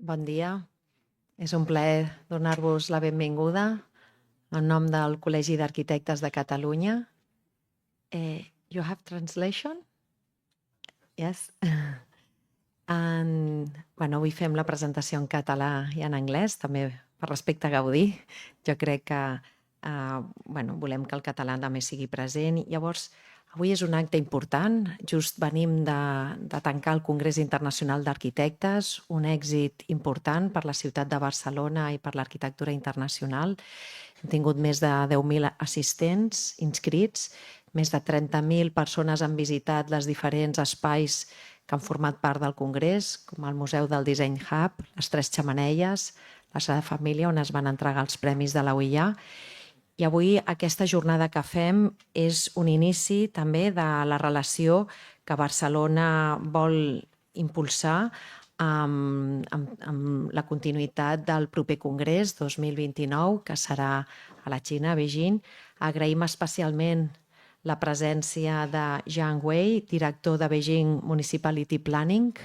Bon dia. És un plaer donar-vos la benvinguda en nom del Col·legi d'Arquitectes de Catalunya. You have translation? Yes. Avui fem la presentació en català i en anglès, també per respecte a Gaudí. Jo crec que volem que el català també sigui present. Llavors, avui és un acte important. Just venim de tancar el Congrés Internacional d'Arquitectes, un èxit important per la ciutat de Barcelona i per l'arquitectura internacional. Hem tingut més de 10.000 assistents inscrits, més de 30.000 persones han visitat els diferents espais que han format part del Congrés, com el Museu del Disseny Hub, les Tres Xemeneies, la Sala de Família, on es van entregar els premis de la UIA. I avui aquesta jornada que fem és un inici també de la relació que Barcelona vol impulsar amb la continuïtat del proper Congrés 2029, que serà a la Xina, a Beijing. Agraïm especialment la presència de Zhang Wei, director de Beijing Municipality Planning.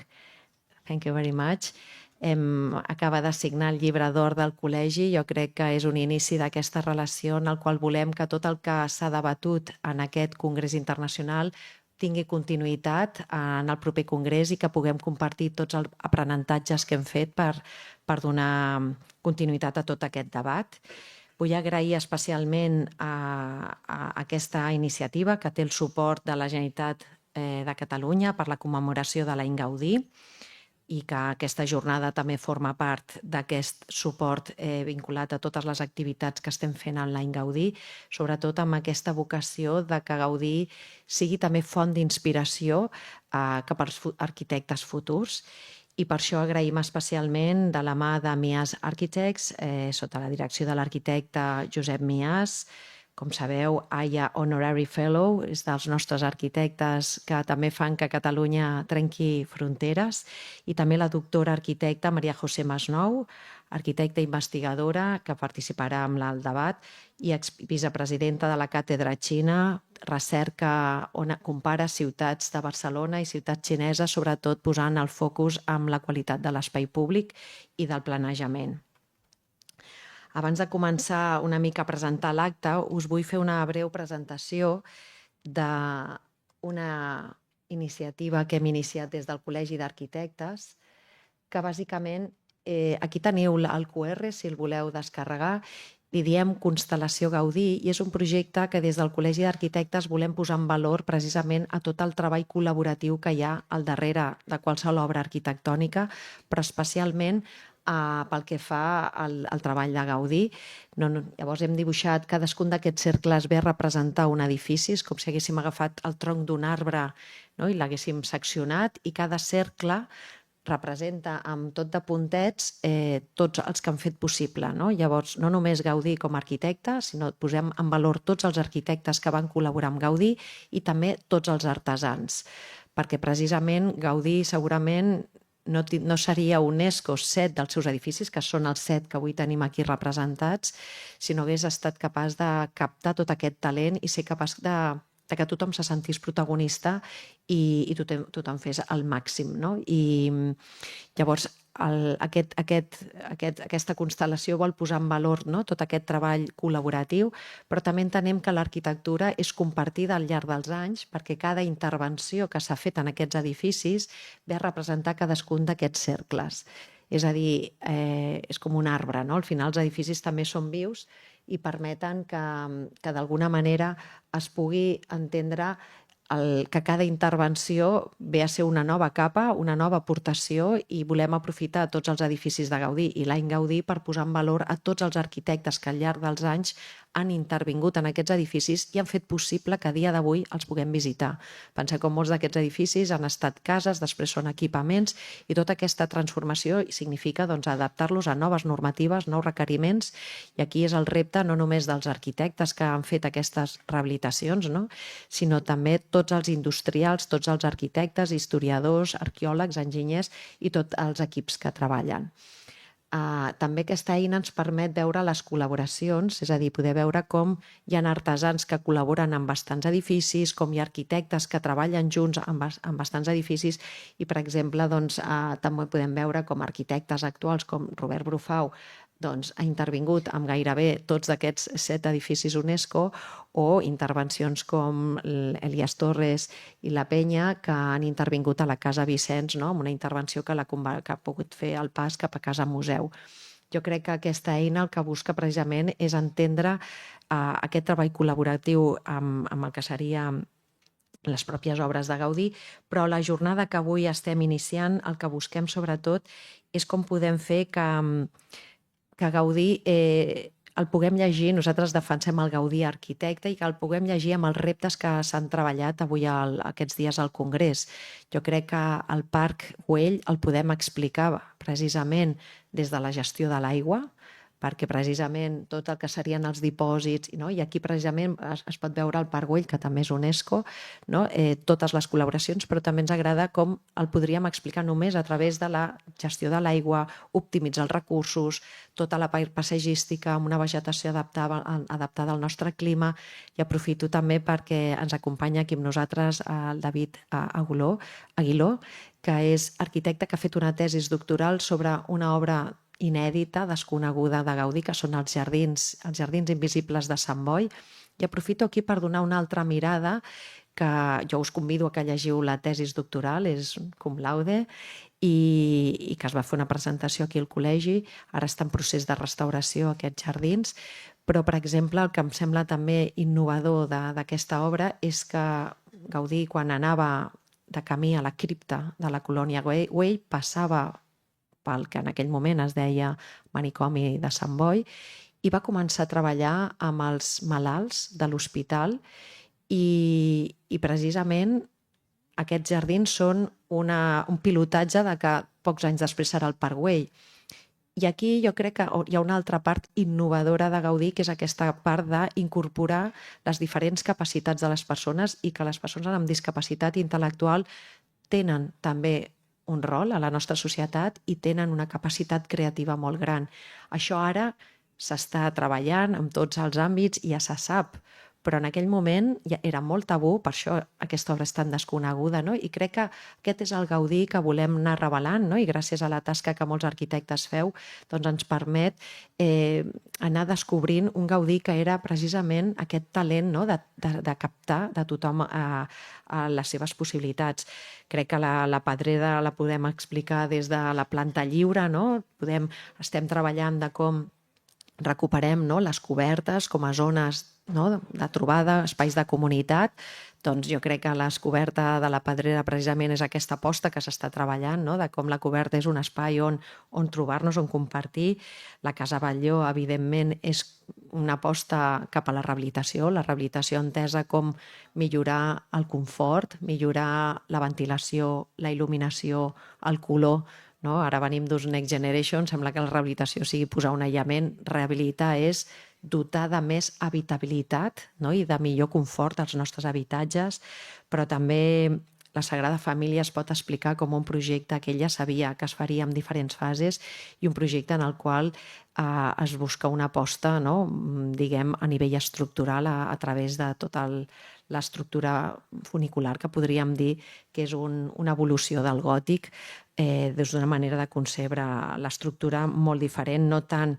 Thank you very much. Acaba de signar el llibre d'or del col·legi. Jo crec que és un inici d'aquesta relació en el qual volem que tot el que s'ha debatut en aquest Congrés Internacional tingui continuïtat en el proper Congrés i que puguem compartir tots els aprenentatges que hem fet per donar continuïtat a tot aquest debat. Vull agrair especialment a aquesta iniciativa que té el suport de la Generalitat de Catalunya per la commemoració de l'any Gaudí i que aquesta jornada també forma part d'aquest suport vinculat a totes les activitats que estem fent en l'any Gaudí, sobretot amb aquesta vocació de que Gaudí sigui també font d'inspiració cap als arquitectes futurs. I per això agraïm especialment de la mà de Miàs Architects, sota la direcció de l'arquitecte Josep Miàs. Com sabeu, Honorary Fellow és dels nostres arquitectes que també fan que Catalunya trenqui fronteres, i també la doctora arquitecta María José Masnou, arquitecta investigadora que participarà en el debat i vicepresidenta de la càtedra Xina, recerca on compara ciutats de Barcelona i ciutats xineses, sobretot posant el focus en la qualitat de l'espai públic i del planejament. Abans de començar una mica a presentar l'acte, us vull fer una breu presentació d'una iniciativa que hem iniciat des del Col·legi d'Arquitectes, que bàsicament, aquí teniu el QR si el voleu descarregar, li diem Constel·lació Gaudí, i és un projecte que des del Col·legi d'Arquitectes volem posar en valor precisament a tot el treball col·laboratiu que hi ha al darrere de qualsevol obra arquitectònica, però especialment pel que fa al treball de Gaudí. Llavors hem dibuixat cadascun d'aquests cercles ve a representar un edifici, com si haguéssim agafat el tronc d'un arbre i l'haguéssim seccionat, i cada cercle representa amb tot de puntets tots els que han fet possible. Llavors, no només Gaudí com a arquitecte, sinó posem en valor tots els arquitectes que van col·laborar amb Gaudí i també tots els artesans, perquè precisament Gaudí segurament no seria UNESCO 7 dels seus edificis, que són els 7 que avui tenim aquí representats, si no hagués estat capaç de captar tot aquest talent i ser capaç de que tothom se sentís protagonista i tothom fes el màxim. I llavors aquesta constel·lació vol posar en valor tot aquest treball col·laboratiu, però també entenem que l'arquitectura és compartida al llarg dels anys, perquè cada intervenció que s'ha fet en aquests edificis ve a representar cadascun d'aquests cercles. És a dir, és com un arbre. Al final els edificis també són vius i permeten que d'alguna manera es pugui entendre que cada intervenció ve a ser una nova capa, una nova aportació, i volem aprofitar tots els edificis de Gaudí i l'any Gaudí per posar en valor a tots els arquitectes que al llarg dels anys han intervingut en aquests edificis i han fet possible que a dia d'avui els puguem visitar. Penseu que molts d'aquests edificis han estat cases, després són equipaments, i tota aquesta transformació significa adaptar-los a noves normatives, nous requeriments, i aquí és el repte no només dels arquitectes que han fet aquestes rehabilitacions, sinó també tots els industrials, tots els arquitectes, historiadors, arqueòlegs, enginyers i tots els equips que treballen. També aquesta eina ens permet veure les col·laboracions, és a dir, poder veure com hi ha artesans que col·laboren amb bastants edificis, com hi ha arquitectes que treballen junts amb bastants edificis i, per exemple, també podem veure com arquitectes actuals com Robert Brufau ha intervingut amb gairebé tots aquests 7 edificis UNESCO o intervencions com Elias Torres i la Penya que han intervingut a la Casa Vicenç, amb una intervenció que ha pogut fer el pas cap a Casa Museu. Jo crec que aquesta eina el que busca precisament és entendre aquest treball col·laboratiu amb el que seria les pròpies obres de Gaudí, però la jornada que avui estem iniciant, el que busquem sobretot és com podem fer que Gaudí el puguem llegir, nosaltres defensem el Gaudí arquitecte i que el puguem llegir amb els reptes que s'han treballat avui aquests dies al Congrés. Jo crec que el Parc Güell el podem explicar precisament des de la gestió de l'aigua, perquè precisament tot el que serien els dipòsits, i aquí precisament es pot veure el Parc Güell, que també és UNESCO, totes les col·laboracions, però també ens agrada com el podríem explicar només a través de la gestió de l'aigua, optimitzar els recursos, tota la part paisatgística amb una vegetació adaptada al nostre clima, i aprofito també perquè ens acompanya aquí amb nosaltres el David Aguiló, que és arquitecte que ha fet una tesi doctoral sobre una obra inèdita, desconeguda de Gaudí, que són els jardins invisibles de Sant Boi. I aprofito aquí per donar una altra mirada, que jo us convido a que llegiu la tesi doctoral, és cum laude, i que es va fer una presentació aquí al col·legi. Ara està en procés de restauració aquests jardins, però, per exemple, el que em sembla també innovador d'aquesta obra és que Gaudí, quan anava de camí a la cripta de la colònia Güell, passava pel que en aquell moment es deia manicomi de Sant Boi, i va començar a treballar amb els malalts de l'hospital i precisament aquests jardins són un pilotatge de que pocs anys després serà el Parc Güell. I aquí jo crec que hi ha una altra part innovadora de Gaudí, que és aquesta part d'incorporar les diferents capacitats de les persones i que les persones amb discapacitat intel·lectual tenen també un rol a la nostra societat i tenen una capacitat creativa molt gran. Això ara s'està treballant en tots els àmbits i ja se sap, però en aquell moment ja era molt tabú, per això aquesta obra és tan desconeguda, i crec que aquest és el Gaudí que volem anar revelant, i gràcies a la tasca que molts arquitectes feu ens permet anar descobrint un Gaudí que era precisament aquest talent de captar de tothom a les seves possibilitats. Crec que la pedrera la podem explicar des de la planta lliure, estem treballant de com recuperem les cobertes com a zones de trobada, espais de comunitat. Doncs jo crec que la coberta de la pedrera precisament és aquesta aposta que s'està treballant, de com la coberta és un espai on trobar-nos, on compartir. La Casa Batlló, evidentment, és una aposta cap a la rehabilitació entesa com millorar el confort, millorar la ventilació, la il·luminació, el color. Ara venim d'uns Next Generation, sembla que la rehabilitació sigui posar un aïllament. Rehabilitar és dotar de més habitabilitat i de millor confort als nostres habitatges, però també la Sagrada Família es pot explicar com un projecte que ella sabia que es faria en diferents fases i un projecte en el qual es busca una aposta, diguem, a nivell estructural a través de tota l'estructura funicular, que podríem dir que és una evolució del gòtic, des d'una manera de concebre l'estructura molt diferent, no tant.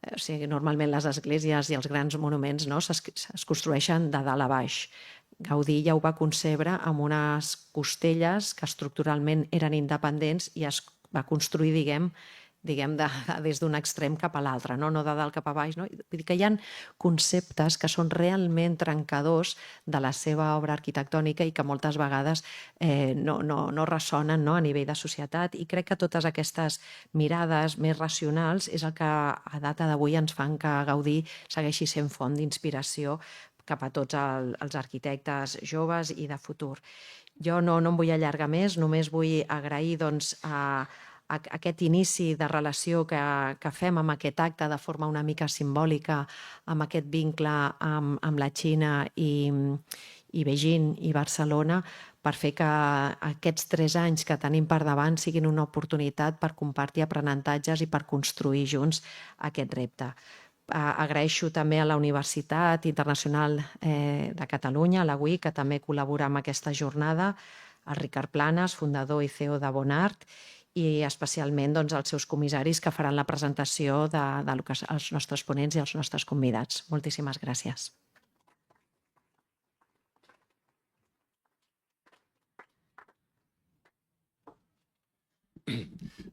O sigui, normalment les esglésies i els grans monuments es construeixen de dalt a baix. Gaudí ja ho va concebre amb unes costelles que estructuralment eren independents i es va construir, diguem, des d'un extrem cap a l'altre, no de dalt cap a baix. Vull dir que hi ha conceptes que són realment trencadors de la seva obra arquitectònica i que moltes vegades no ressonen a nivell de societat, i crec que totes aquestes mirades més racionals és el que a data d'avui ens fan que Gaudí segueixi sent font d'inspiració cap a tots els arquitectes joves i de futur. Jo no em vull allargar més, només vull agrair aquest inici de relació que fem amb aquest acte de forma una mica simbòlica, amb aquest vincle amb la Xina i i Beijing i Barcelona, per fer que aquests 3 anys que tenim per davant siguin una oportunitat per compartir aprenentatges i per construir junts aquest repte. Agraeixo també a la Universitat Internacional de Catalunya, la UIA, que també col·labora amb aquesta jornada, al Ricard Planas, fundador i CEO de Bonart, i especialment als seus comissaris que faran la presentació dels nostres ponents i els nostres convidats. Moltíssimes gràcies.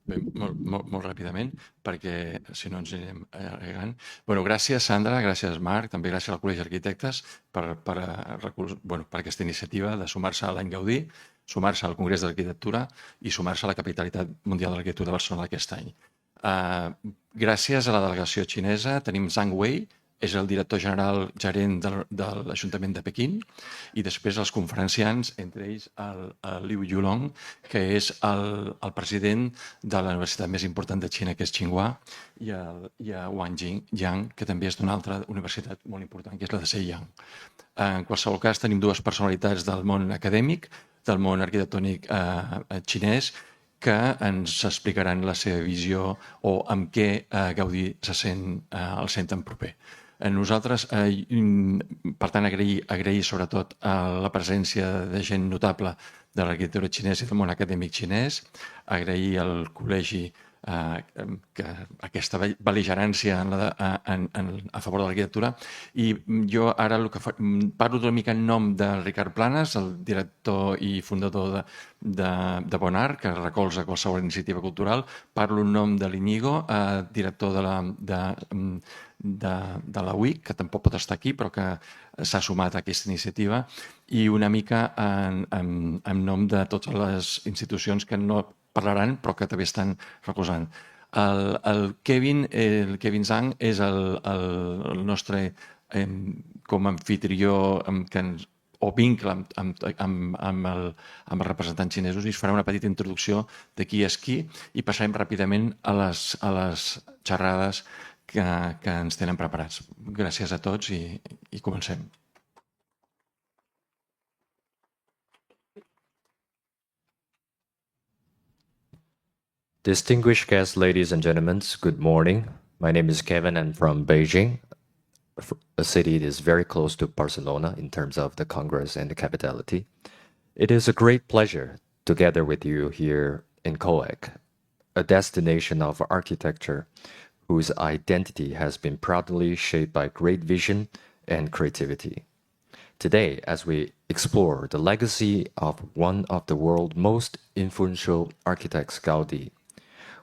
Bé, molt ràpidament, perquè si no ens anirem allargant. Gràcies, Sandra, gràcies, Marc, també gràcies al Col·legi d'Arquitectes per aquesta iniciativa de sumar-se a l'any Gaudí, sumar-se al Congrés d'Arquitectura i sumar-se a la Capitalitat Mundial de l'Arquitectura de Barcelona aquest any. Gràcies a la delegació xinesa tenim Zhang Wei, és el director general gerent de l'Ajuntament de Pequín, i després els conferenciants, entre ells el Liu Yulong, que és el president de la universitat més important de Xina, que és Tsinghua, i a Wang Yang, que també és d'una altra universitat molt important, que és la de Zhejiang. En qualsevol cas, tenim dues personalitats del món acadèmic, del món arquitectònic xinès, que ens explicaran la seva visió o amb què Gaudí el senten proper. Nosaltres, per tant, agrair sobretot la presència de gent notable de l'arquitectura xinesa i del món acadèmic xinès, agrair al col·legi aquesta bel·ligerància a favor de l'arquitectura, i jo ara parlo una mica en nom de Ricard Planas, el director i fundador de Bonart, que recolza qualsevol iniciativa cultural, parlo en nom de l'Iñigo, director de la UIC, que tampoc pot estar aquí, però que s'ha sumat a aquesta iniciativa, i una mica en nom de totes les institucions que no parlaran, però que també estan recolzant. El Kevin Zhang és el nostre com a anfitrió o vincle amb els representants xinesos, i es farà una petita introducció de qui és qui, i passarem ràpidament a les xerrades que ens tenen preparats. Gràcies a tots i comencem. Distinguished guests, ladies and gentlemen, good morning. My name is Kevin. I'm from Beijing, a city that is very close to Barcelona in terms of the Congress and the capitality. It is a great pleasure to gather with you here in COAC, a destination of architecture whose identity has been proudly shaped by great vision and creativity. Today, as we explore the legacy of one of the world's most influential architects, Gaudí,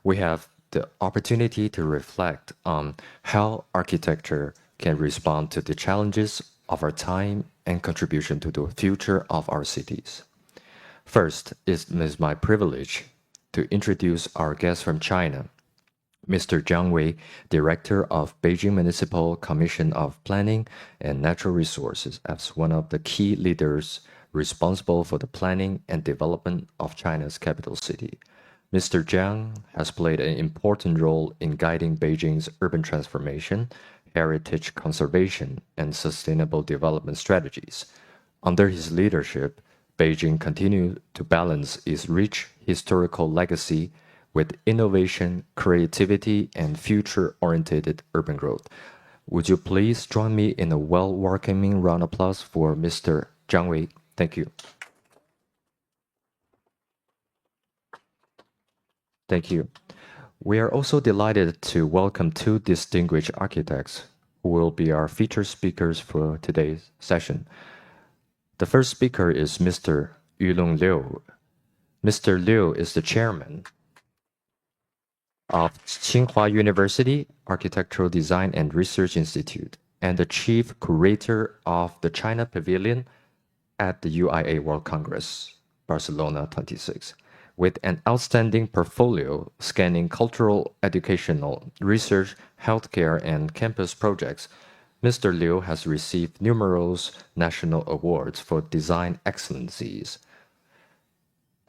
we have the opportunity to reflect on how architecture can respond to the challenges of our time and contribution to the future of our cities. First, it is my privilege to introduce our guest from China, Mr. Zhang Wei, Director of Beijing Municipal Commission of Planning and Natural Resources, as one of the key leaders responsible for the planning and development of China's capital city. Mr. Zhang has played an important role in guiding Beijing's urban transformation, heritage conservation, and sustainable development strategies. Under his leadership, Beijing continued to balance its rich historical legacy with innovation, creativity, and future-oriented urban growth. Would you please join me in a welcoming round of applause for Mr. Zhang Wei? Thank you. Thank you. We are also delighted to welcome two distinguished architects who will be our featured speakers for today's session. The first speaker is Mr. Yulong Liu. Mr. Liu is the chairman of Tsinghua University Architectural Design and Research Institute and the chief curator of the China Pavilion at the UIA World Congress, Barcelona 26. With an outstanding portfolio scanning cultural, educational, research, healthcare, and campus projects, Mr. Liu has received numerous national awards for design excellencies.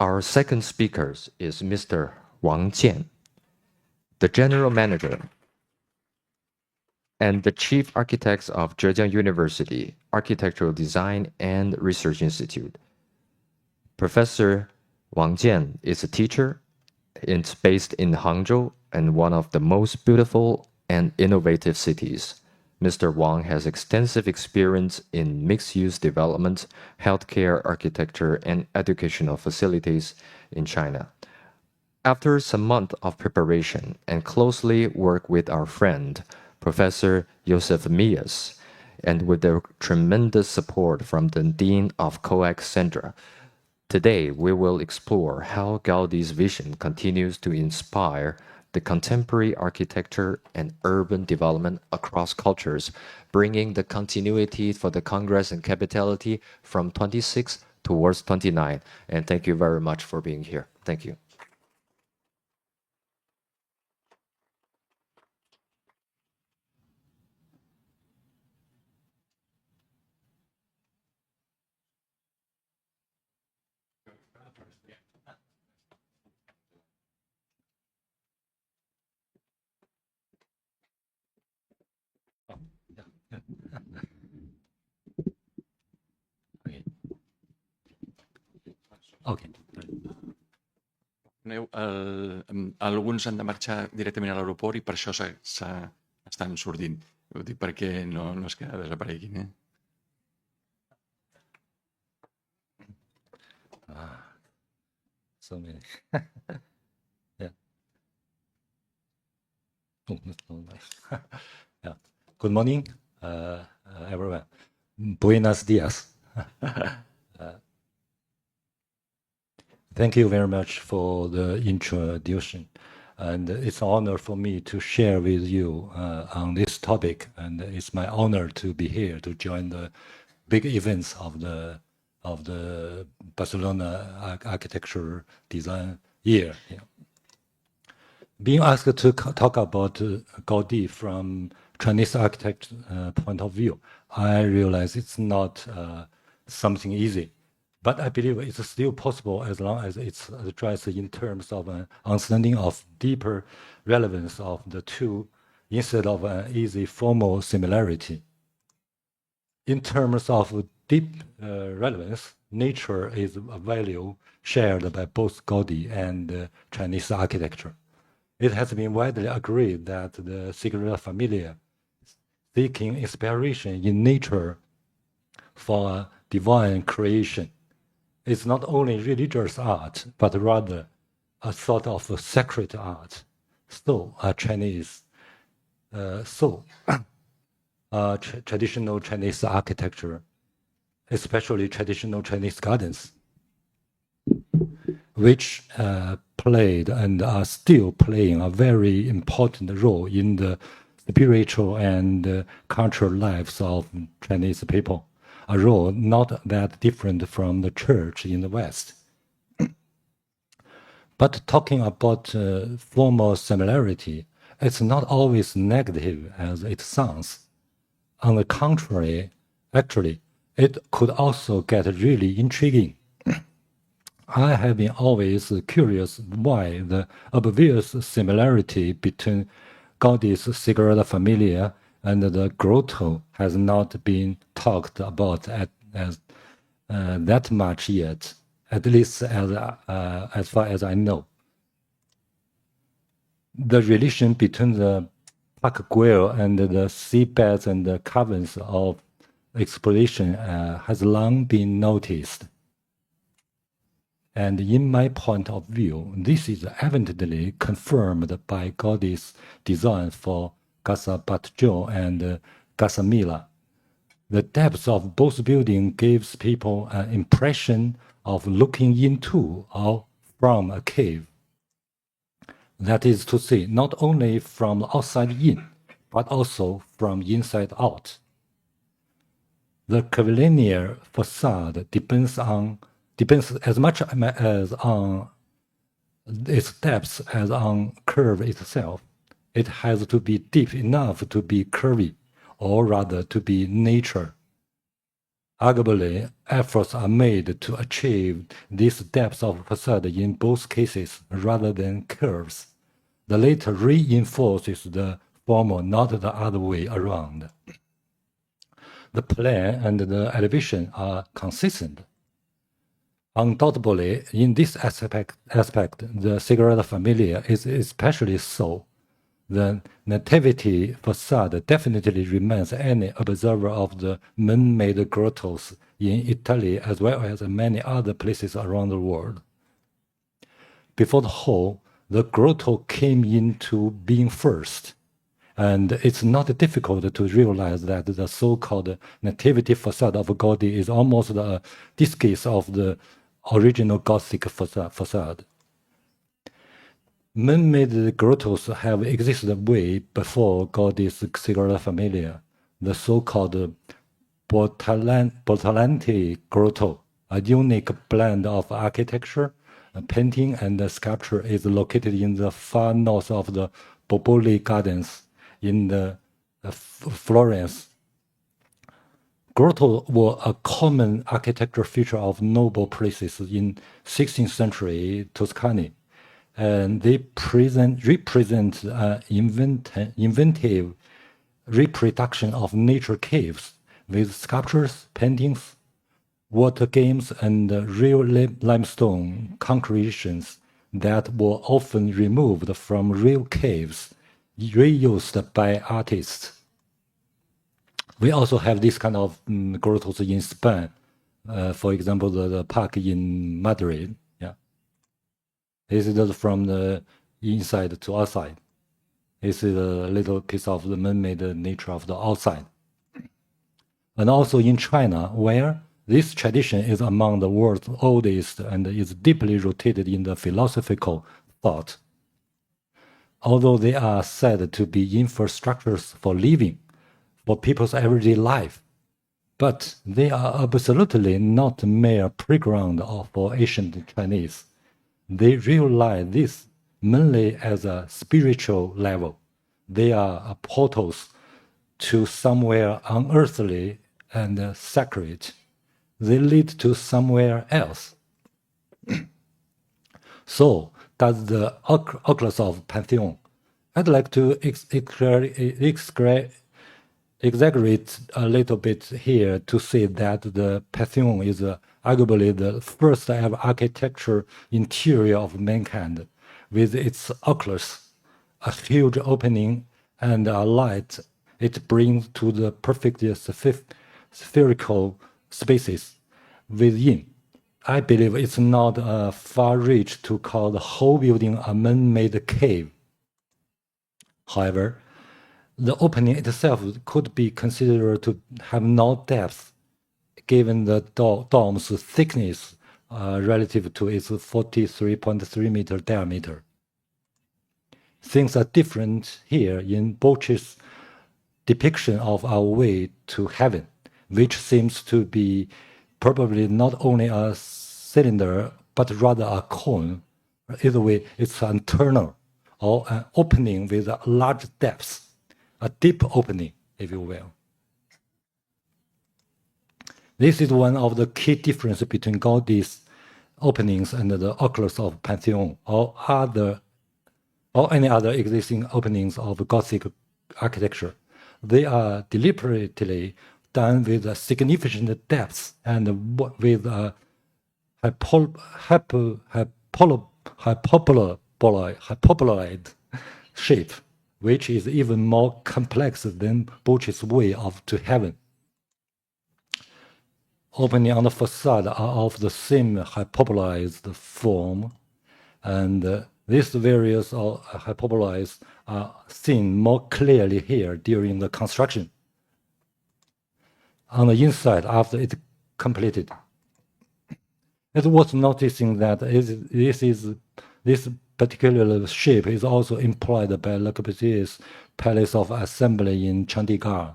Our second speaker is Mr. Wang Jian, the general manager and the Chief Architects of Zhejiang University, Architectural Design and Research Institute. Professor Wang Jian is a teacher. It's based in Hangzhou and one of the most beautiful and innovative cities. Mr. Wang has extensive experience in mixed-use development, healthcare architecture, and educational facilities in China. After some months of preparation and closely work with our friend, Professor Josep Miàs, and with the tremendous support from the Dean of COAC Center, today we will explore how Gaudi's vision continues to inspire the contemporary architecture and urban development across cultures, bringing the continuity for the Congress and Capitality from 26 towards 29. And thank you very much for being here. Thank you. Okay. Alguns han de marxar directament a l'aeroport i per això estan sortint. Ho dic perquè no és que desapareguin. So many. Yeah. Oh, no, nice. Yeah. Good morning, everyone. Buenos días. Thank you very much for the introduction. And it's an honor for me to share with you on this topic. And it's my honor to be here to join the big events of the Barcelona Architecture Design Year. Yeah. Being asked to talk about Gaudí from Chinese architect point of view, I realize it's not something easy. But I believe it's still possible as long as it's addressed in terms of an understanding of deeper relevance of the two instead of an easy formal similarity. In terms of deep relevance, nature is a value shared by both Gaudí and Chinese architecture. It has been widely agreed that the Sagrada Familia, seeking inspiration in nature for a divine creation, is not only religious art, but rather a sort of a sacred art. So, traditional Chinese architecture, especially traditional Chinese gardens, which played and are still playing a very important role in the spiritual and cultural lives of Chinese people. A role not that different from the church in the West. But talking about formal similarity, it's not always negative as it sounds. On the contrary, actually, it could also get really intriguing. I have been always curious why the obvious similarity between Gaudí's Sagrada Familia and the grotto has not been talked about as that much yet, at least as far as I know. The relation between the Park Güell and the seabeds and the caverns of exploration has long been noticed. And in my point of view, this is evidently confirmed by Gaudí's design for Casa Batlló and Casa Mila. The depth of both buildings gives people an impression of looking into or from a cave. That is to say, not only from outside in, but also from inside out. The curvilinear facade depends as much as on its depth as on curve itself. It has to be deep enough to be curvy, or rather to be nature. Arguably, efforts are made to achieve this depth of facade in both cases rather than curves. The latter reinforces the formal, not the other way around. The plan and the elevation are consistent. Undoubtedly, in this aspect, the Sagrada Familia is especially so. The Nativity facade definitely remains any observer of the man-made grottos in Italy as well as many other places around the world. Before the whole, the grotto came into being first, and it's not difficult to realize that the so-called Nativity facade of Gaudi is almost a disguise of the original Gothic facade. Man-made grottos have existed way before Gaudi's Sagrada Familia, the so-called Bortolante grotto, a unique blend of architecture, painting, and sculpture, is located in the far north of the Boboli Gardens in the Florence. Grottos were a common architectural feature of noble places in 16th century Tuscany, and they represent an inventive reproduction of nature caves with sculptures, paintings, water games, and real limestone concretions that were often removed from real caves, reused by artists. We also have this kind of grottos in Spain. For example, the park in Madrid. Yeah, this is from the inside to outside. This is a little piece of the man-made nature of the outside. And also in China, where this tradition is among the world's oldest and is deeply rooted in the philosophical thought. Although they are said to be infrastructures for living, for people's everyday life, but they are absolutely not mere playground for ancient Chinese. They realize this mainly as a spiritual level. They are portals to somewhere unearthly and sacred. They lead to somewhere else. So does the oculus of Pantheon. I'd like to exaggerate a little bit here to say that the Pantheon is arguably the first ever architecture interior of mankind, with its oculus, a huge opening and a light it brings to the perfect spherical spaces within. I believe it's not a far reach to call the whole building a man-made cave. However, the opening itself could be considered to have no depth, given the dome's thickness relative to its 43.3 meter diameter. Things are different here in Boch's depiction of our way to heaven, which seems to be probably not only a cylinder, but rather a cone. Either way, it's an tunnel or an opening with a large depth. A deep opening, if you will. This is one of the key differences between Gaudi's openings and the oculus of Pantheon or any other existing openings of Gothic architecture. They are deliberately done with a significant depth and with a hyperboloid shape, which is even more complex than Boch's way to heaven. Opening on the facade are of the same hyperbolized form, and these various hyperbolize are seen more clearly here during the construction. On the inside, after it's completed, it's worth noticing that this particular shape is also employed by Le Corbusier's Palace of Assembly in Chandigarh,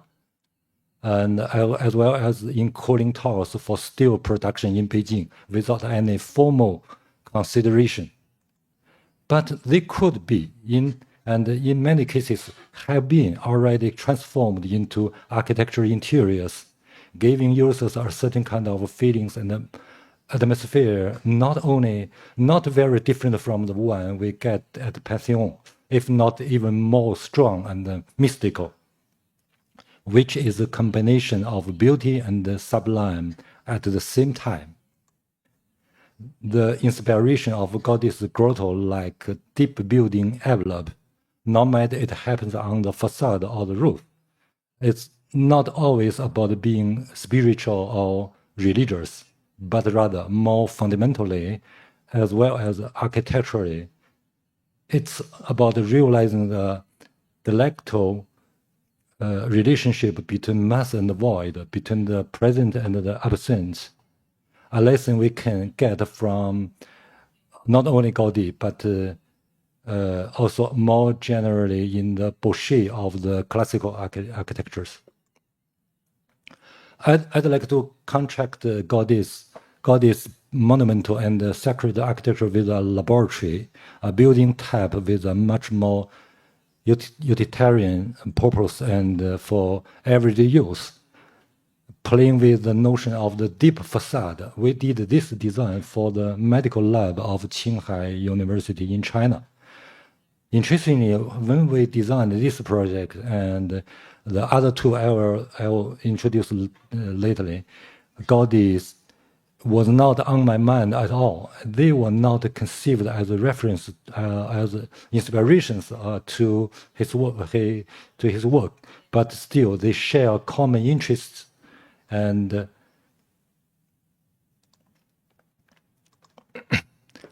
and as well as in cooling towers for steel production in Beijing, without any formal consideration. But they could be, and in many cases have been already transformed into architectural interiors, giving users a certain kind of feelings and atmosphere not very different from the one we get at Pantheon, if not even more strong and mystical, which is a combination of beauty and sublime at the same time. The inspiration of Gaudí's grotto-like deep building envelope, no matter it happens on the facade or the roof, it's not always about being spiritual or religious, but rather more fundamentally, as well as architecturally, it's about realizing the dialectical relationship between mass and void, between the present and the absent. A lesson we can get from not only Gaudí, but also more generally in the boucher of the classical architectures. I'd like to contract Gaudí's monumental and sacred architecture with a laboratory, a building type with a much more utilitarian purpose and for everyday use. Playing with the notion of the deep facade, we did this design for the medical lab of Qinghai University in China. Interestingly, when we designed this project and the other two I will introduce lately, Gaudí's was not on my mind at all. They were not conceived as a reference, as inspirations to his work, but still they share common interests. And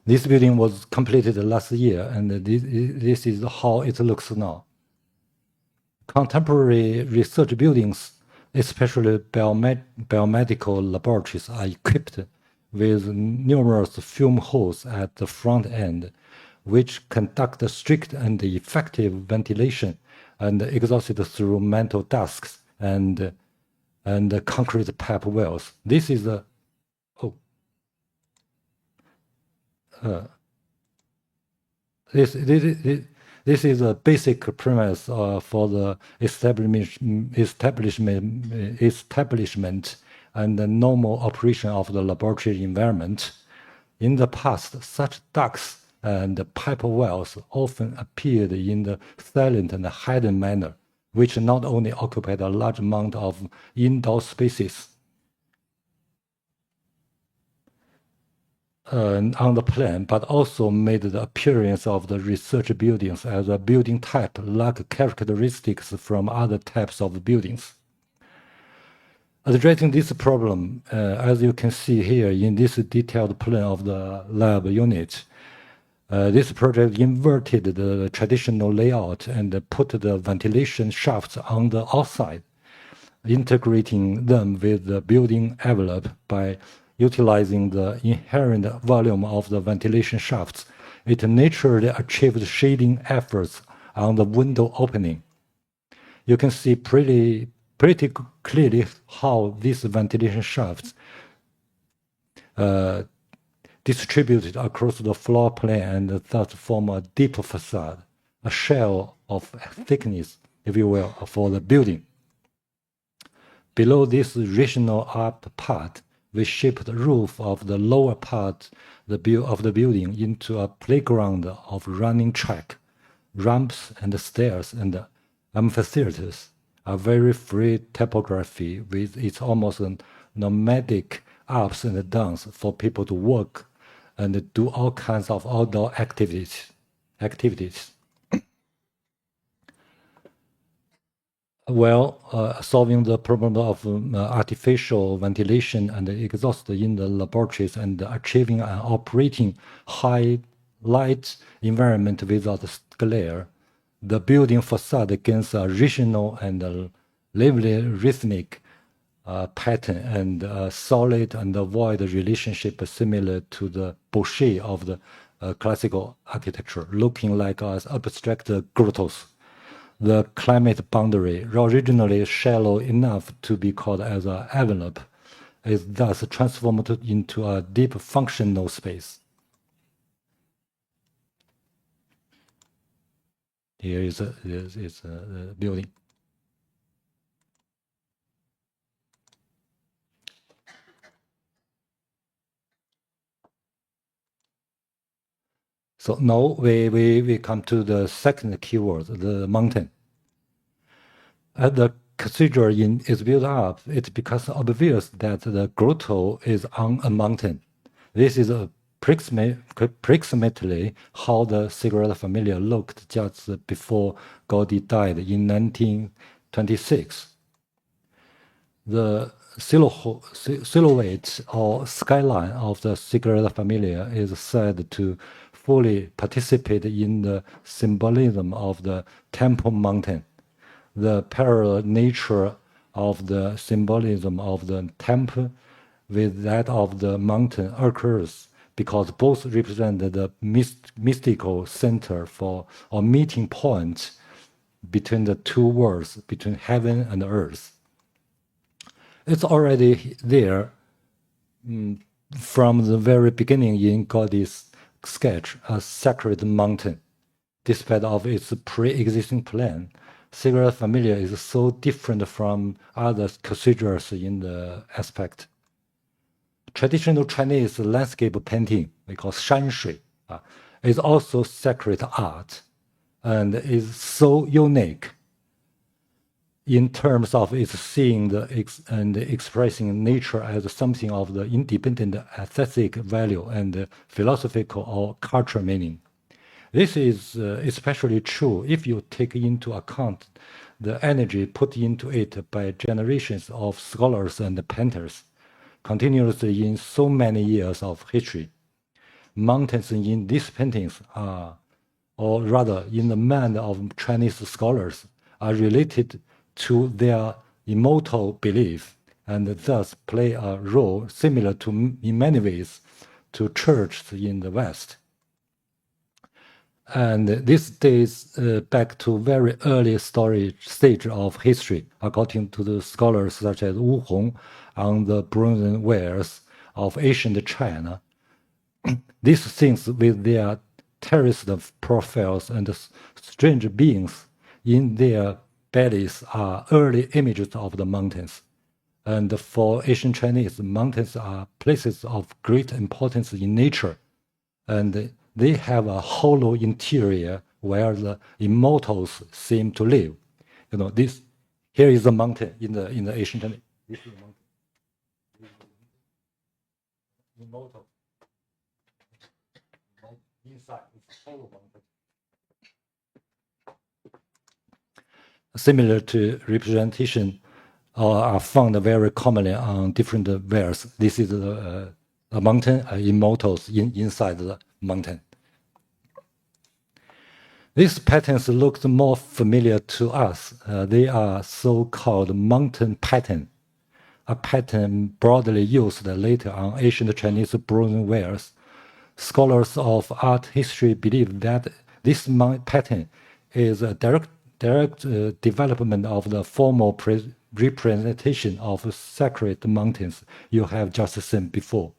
this building was completed last year, and this is how it looks now. Contemporary research buildings, especially biomedical laboratories, are equipped with numerous fume hoods at the front end, which conduct strict and effective ventilation and exhaust through metal ducts and concrete pipe wells. This is a this is a basic premise for the establishment and the normal operation of the laboratory environment. In the past, such ducts and pipe wells often appeared in the silent and hidden manner, which not only occupied a large amount of indoor spaces on the plan, but also made the appearance of the research buildings as a building type lack characteristics from other types of buildings. Addressing this problem, as you can see here in this detailed plan of the lab unit, this project inverted the traditional layout and put the ventilation shafts on the outside, integrating them with the building envelope by utilizing the inherent volume of the ventilation shafts. It naturally achieved shading efforts on the window opening. You can see pretty clearly how these ventilation shafts distributed across the floor plan and thus form a deep facade, a shell of thickness, if you will, for the building. Below this rational up part, we shaped the roof of the lower part of the building into a playground of running track, ramps and stairs and amphitheaters, a very free topography with its almost nomadic ups and downs for people to work and do all kinds of outdoor activities. Well, solving the problem of artificial ventilation and exhaust in the laboratories and achieving an operating high light environment without glare, the building facade gains a rational and lively rhythmic pattern and a solid and void relationship similar to the boucher of the classical architecture, looking like abstract grottos. The climate boundary, originally shallow enough to be called as an envelope, is thus transformed into a deep functional space. Here is a building. So now we come to the second keyword, the mountain. As the cathedral is built up, it becomes obvious that the grotto is on a mountain. This is approximately how the Sagrada Familia looked just before Gaudi died in 1926. The silhouette or skyline of the Sagrada Familia is said to fully participate in the symbolism of the temple mountain. The parallel nature of the symbolism of the temple with that of the mountain occurs because both represent the mystical center for or meeting point between the two worlds, between heaven and earth. It's already there from the very beginning in Gaudi's sketch, a sacred mountain. Despite of its pre-existing plan, Sagrada Familia is so different from other cathedrals in the aspect. Traditional Chinese landscape painting, we call shanshui, is also sacred art and is so unique in terms of its seeing and expressing nature as something of the independent aesthetic value and philosophical or cultural meaning. This is especially true if you take into account the energy put into it by generations of scholars and painters, continuously in so many years of history. Mountains in these paintings are, or rather in the mind of Chinese scholars, are related to their immortal belief and thus play a role similar to, in many ways, to churches in the West. And this dates back to very early stage of history, according to the scholars such as Wu Hong on the bronze wares of ancient China. These things with their terraced profiles and strange beings in their bellies are early images of the mountains. And for ancient Chinese, mountains are places of great importance in nature, and they have a hollow interior where the immortals seem to live. You know, this here is a mountain in the ancient Chinese. This is a mountain. Immortal. Inside, it's a hollow mountain. Similar to representation are found very commonly on different wares. This is a mountain, immortals inside the mountain. These patterns look more familiar to us. They are so-called mountain pattern, a pattern broadly used later on ancient Chinese bronze wares. Scholars of art history believe that this pattern is a direct development of the formal representation of sacred mountains you have just seen before.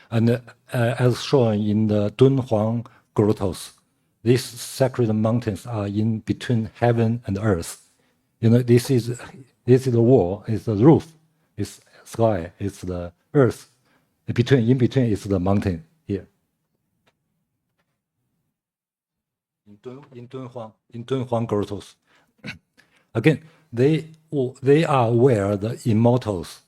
And as shown in the Dunhuang grottos, these sacred mountains are in between heaven and earth. You know, this is the wall, it's the roof, it's sky, it's the earth. In between is the mountain here. In Dunhuang grottos. Again, they are where the immortals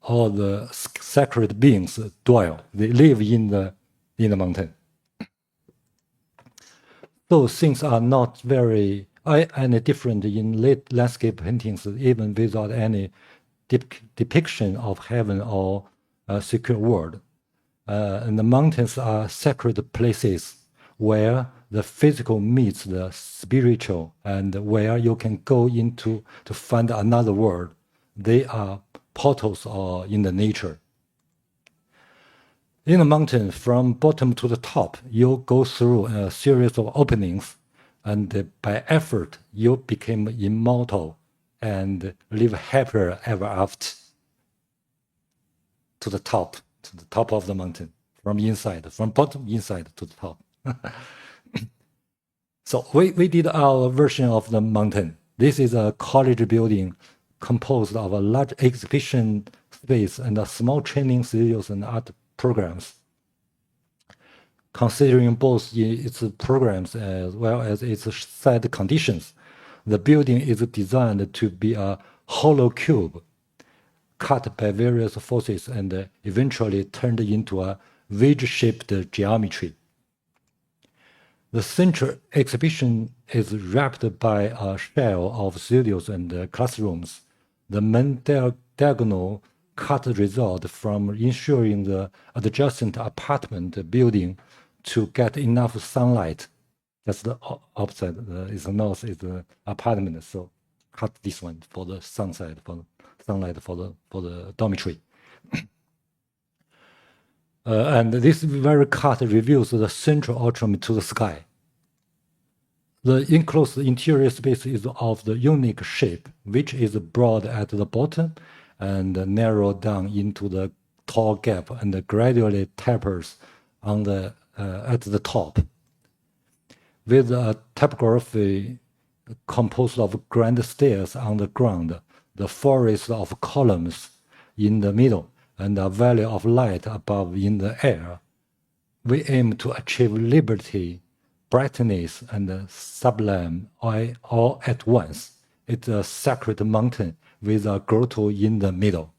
or the sacred beings dwell. They live in the mountain. Those things are not very any different in late landscape paintings, even without any depiction of heaven or a secure world. And the mountains are sacred places where the physical meets the spiritual and where you can go into to find another world. They are portals or in the nature. In the mountain, from bottom to the top, you go through a series of openings, and by effort, you become immortal and live happier ever after. To the top of the mountain, from inside, from bottom inside to the top. So we did our version of the mountain. This is a college building composed of a large exhibition space and a small training studios and art programs. considering both its programs as well as its set conditions. The building is designed to be a hollow cube, cut by various forces and eventually turned into a wedge-shaped geometry. The central exhibition is wrapped by a shell of studios and classrooms. The main diagonal cut result from ensuring the adjacent apartment building to get enough sunlight. That's the opposite. Is north is the apartment, so cut this one for the sunlight for the dormitory. And this very cut reveals the central atrium to the sky. The enclosed interior space is of the unique shape, which is broad at the bottom and narrowed down into the tall gap and gradually tapers on the at the top. With a typography composed of grand stairs on the ground, the forest of columns in the middle, and a valley of light above in the air, we aim to achieve liberty, brightness, and sublime all at once. It's a sacred mountain with a grotto in the middle.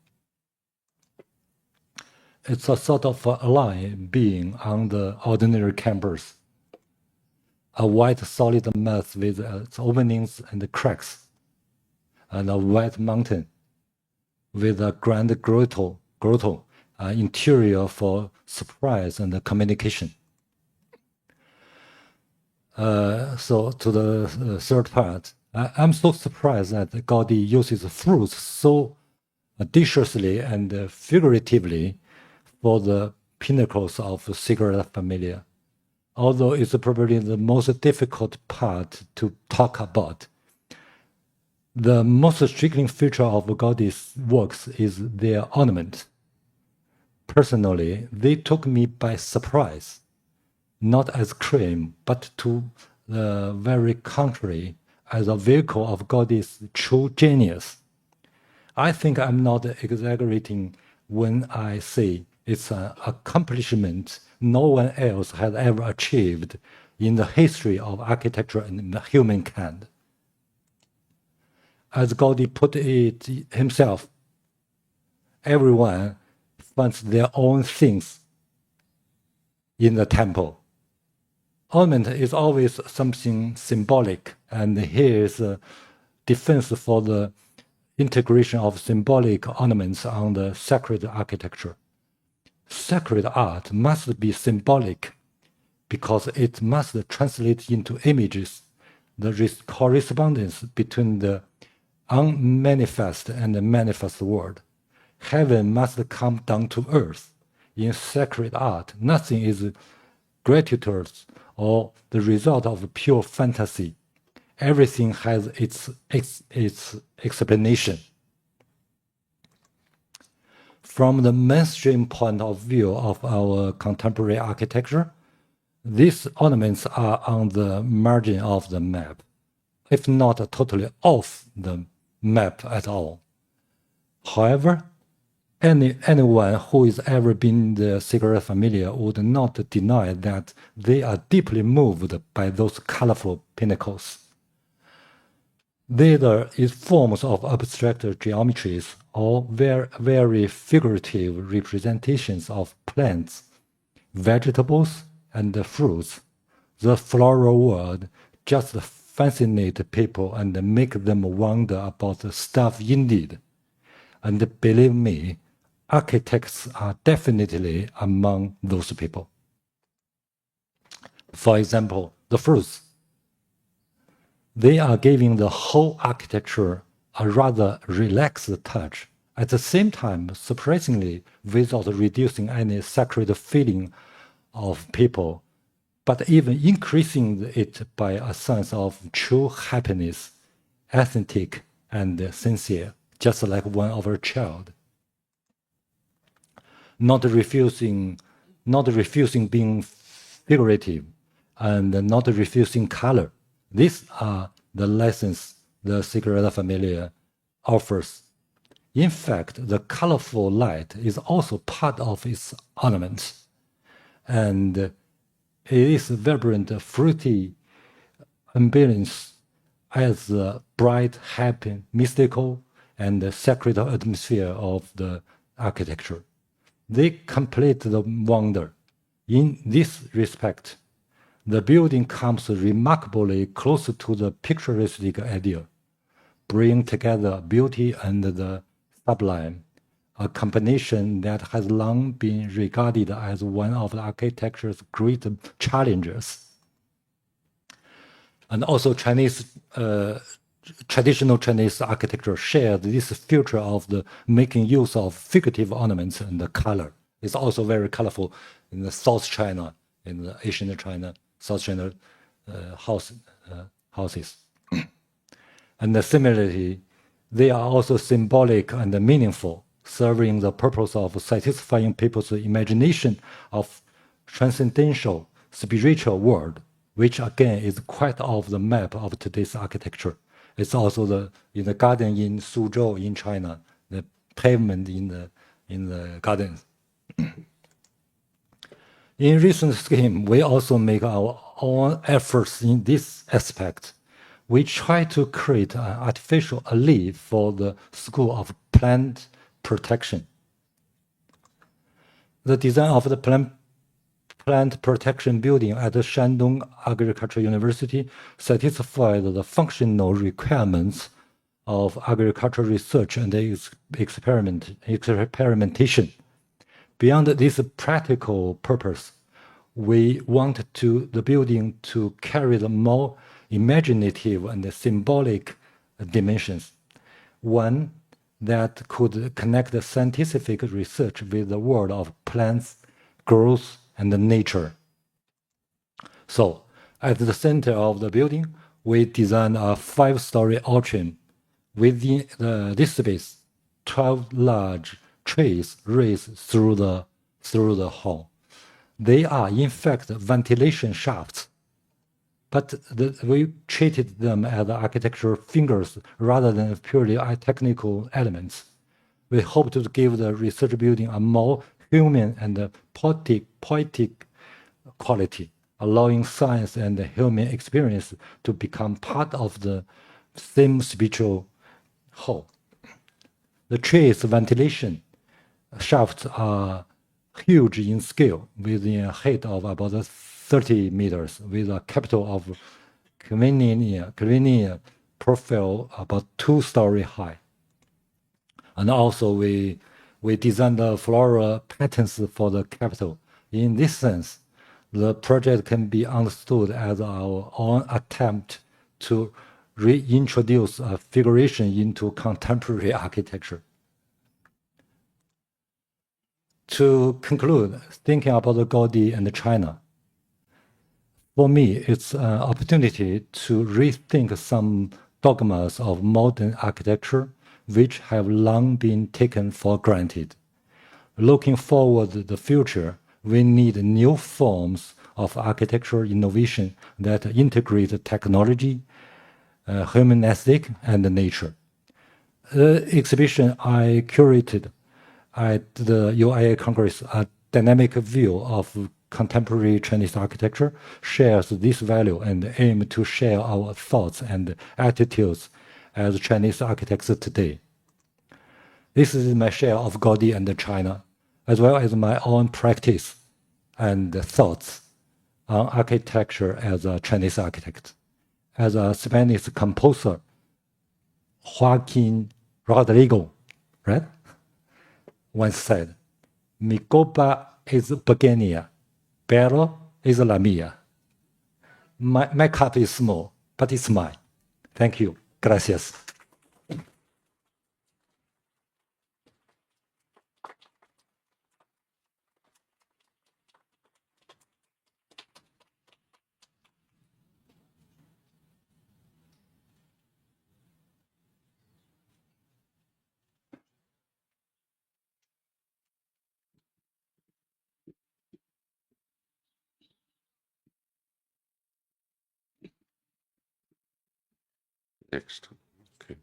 It's a sort of a line being on the ordinary campus, a white solid mass with its openings and cracks, and a white mountain with a grand grotto, interior for surprise and communication. So to the third part, I'm so surprised that Gaudí uses fruits so audaciously and figuratively for the pinnacles of Sagrada Familia. Although it's probably the most difficult part to talk about, the most striking feature of Gaudí's works is their ornament. Personally, they took me by surprise, not as claim, but to the very contrary, as a vehicle of Gaudí's true genius. I think I'm not exaggerating when I say it's an accomplishment no one else has ever achieved in the history of architecture and humankind. As Gaudí put it himself, everyone finds their own things in the temple. Ornament is always something symbolic, and here is a defense for the integration of symbolic ornaments on the sacred architecture. Sacred art must be symbolic because it must translate into images the correspondence between the unmanifest and the manifest world. Heaven must come down to earth. In sacred art, nothing is gratuitous or the result of pure fantasy. Everything has its explanation. From the mainstream point of view of our contemporary architecture, these ornaments are on the margin of the map, if not totally off the map at all. However, anyone who has ever been in the Sagrada Familia would not deny that they are deeply moved by those colorful pinnacles. Either in forms of abstract geometries or very figurative representations of plants, vegetables, and fruits, the floral world just fascinates people and makes them wonder about the stuff indeed. And believe me, architects are definitely among those people. For example, the fruits. They are giving the whole architecture a rather relaxed touch, at the same time, surprisingly, without reducing any sacred feeling of people, but even increasing it by a sense of true happiness, authentic and sincere, just like one of a child. Not refusing being figurative and not refusing color. These are the lessons the Sagrada Familia offers. In fact, the colorful light is also part of its ornaments. And It is vibrant, fruity ambience as the bright, happy, mystical, and sacred atmosphere of the architecture. They complete the wonder. In this respect, the building comes remarkably close to the picturesque ideal, bringing together beauty and the sublime, a combination that has long been regarded as one of the architecture's great challenges. And also traditional Chinese architecture shared this feature of the making use of figurative ornaments and the color. It's also very colorful in the South China, in the Asian China, South China houses. And similarly, they are also symbolic and meaningful, serving the purpose of satisfying people's imagination of transcendental spiritual world, which again is quite off the map of today's architecture. It's also in the garden in Suzhou in China, the pavement in the gardens. In recent scheme, we also make our own efforts in this aspect. We try to create an artificial alley for the School of Plant Protection. The design of the plant protection building at the Shandong Agricultural University satisfied the functional requirements of agricultural research and experimentation. Beyond this practical purpose, we want the building to carry the more imaginative and symbolic dimensions. One that could connect the scientific research with the world of plants, growth, and nature. So, at the center of the building, we designed a 5-story atrium. Within this space, 12 large trees raised through the hall. They are, in fact, ventilation shafts, but we treated them as architectural figures rather than purely technical elements. We hope to give the research building a more human and poetic quality, allowing science and human experience to become part of the same spiritual whole. The trees' ventilation shafts are huge in scale, with a height of about 30 meters, with a capital of convenient profile about 2-story high. And also we designed the floral patterns for the capital. In this sense, the project can be understood as our own attempt to reintroduce a figuration into contemporary architecture. To conclude, thinking about the Gaudi and China, for me, it's an opportunity to rethink some dogmas of modern architecture which have long been taken for granted. Looking forward to the future, we need new forms of architectural innovation that integrate technology, humanistic, and nature. The exhibition I curated at the UIA Congress, A Dynamic View of Contemporary Chinese Architecture, shares this value and aim to share our thoughts and attitudes as Chinese architects today. This is my share of Gaudi and China, as well as my own practice and thoughts on architecture as a Chinese architect. As a Spanish composer, Joaquin Rodrigo, right, once said, "Mi copa es pequeña, pero es la mía." My cup is small, but it's mine. Thank you. Gracias. Next. Okay.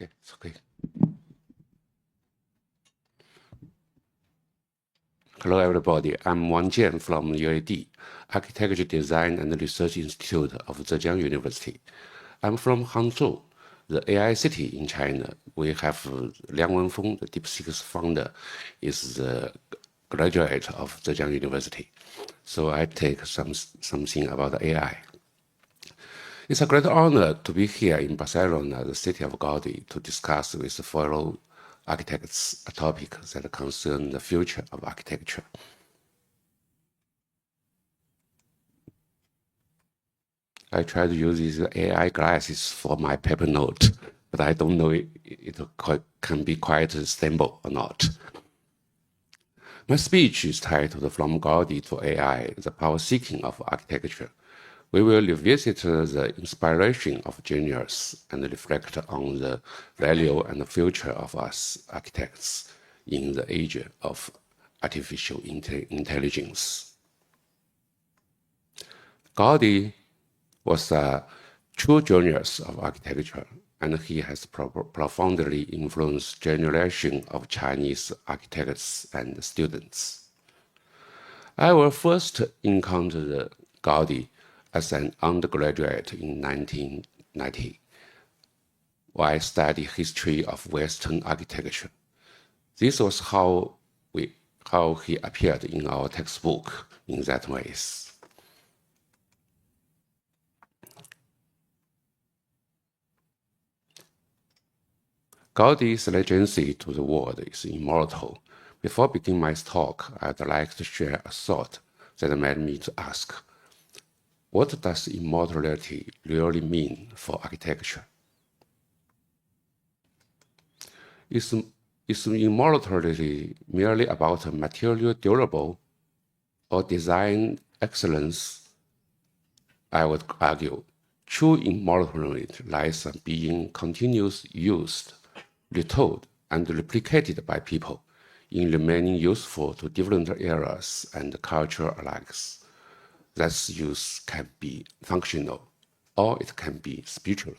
Okay, it's okay. Hello, everybody. I'm Wang Jian from UIA, Architecture Design and Research Institute of Zhejiang University. I'm from Hangzhou, the AI city in China. We have Liang Wenfeng, the DeepSeek's founder, is the graduate of Zhejiang University. So I take something about AI. It's a great honor to be here in Barcelona, the city of Gaudi, to discuss with fellow architects a topic that concerns the future of architecture. I try to use these AI glasses for my paper note, but I don't know it can be quite stable or not. My speech is titled From Gaudi to AI, the Power-Seeking of Architecture. We will revisit the inspiration of genius and reflect on the value and the future of us architects in the age of artificial intelligence. Gaudi was a true genius of architecture, and he has profoundly influenced generations of Chinese architects and students. I will first encounter Gaudi as an undergraduate in 1990, while I studied history of Western architecture. This was how he appeared in our textbook in that ways. Gaudi's legacy to the world is immortal. Before beginning my talk, I'd like to share a thought that made me to ask, what does immortality really mean for architecture? Is immortality merely about material durable or design excellence? I would argue true immortality lies in being continuously used, retold, and replicated by people in remaining useful to different eras and culture alike. That use can be functional, or it can be spiritual.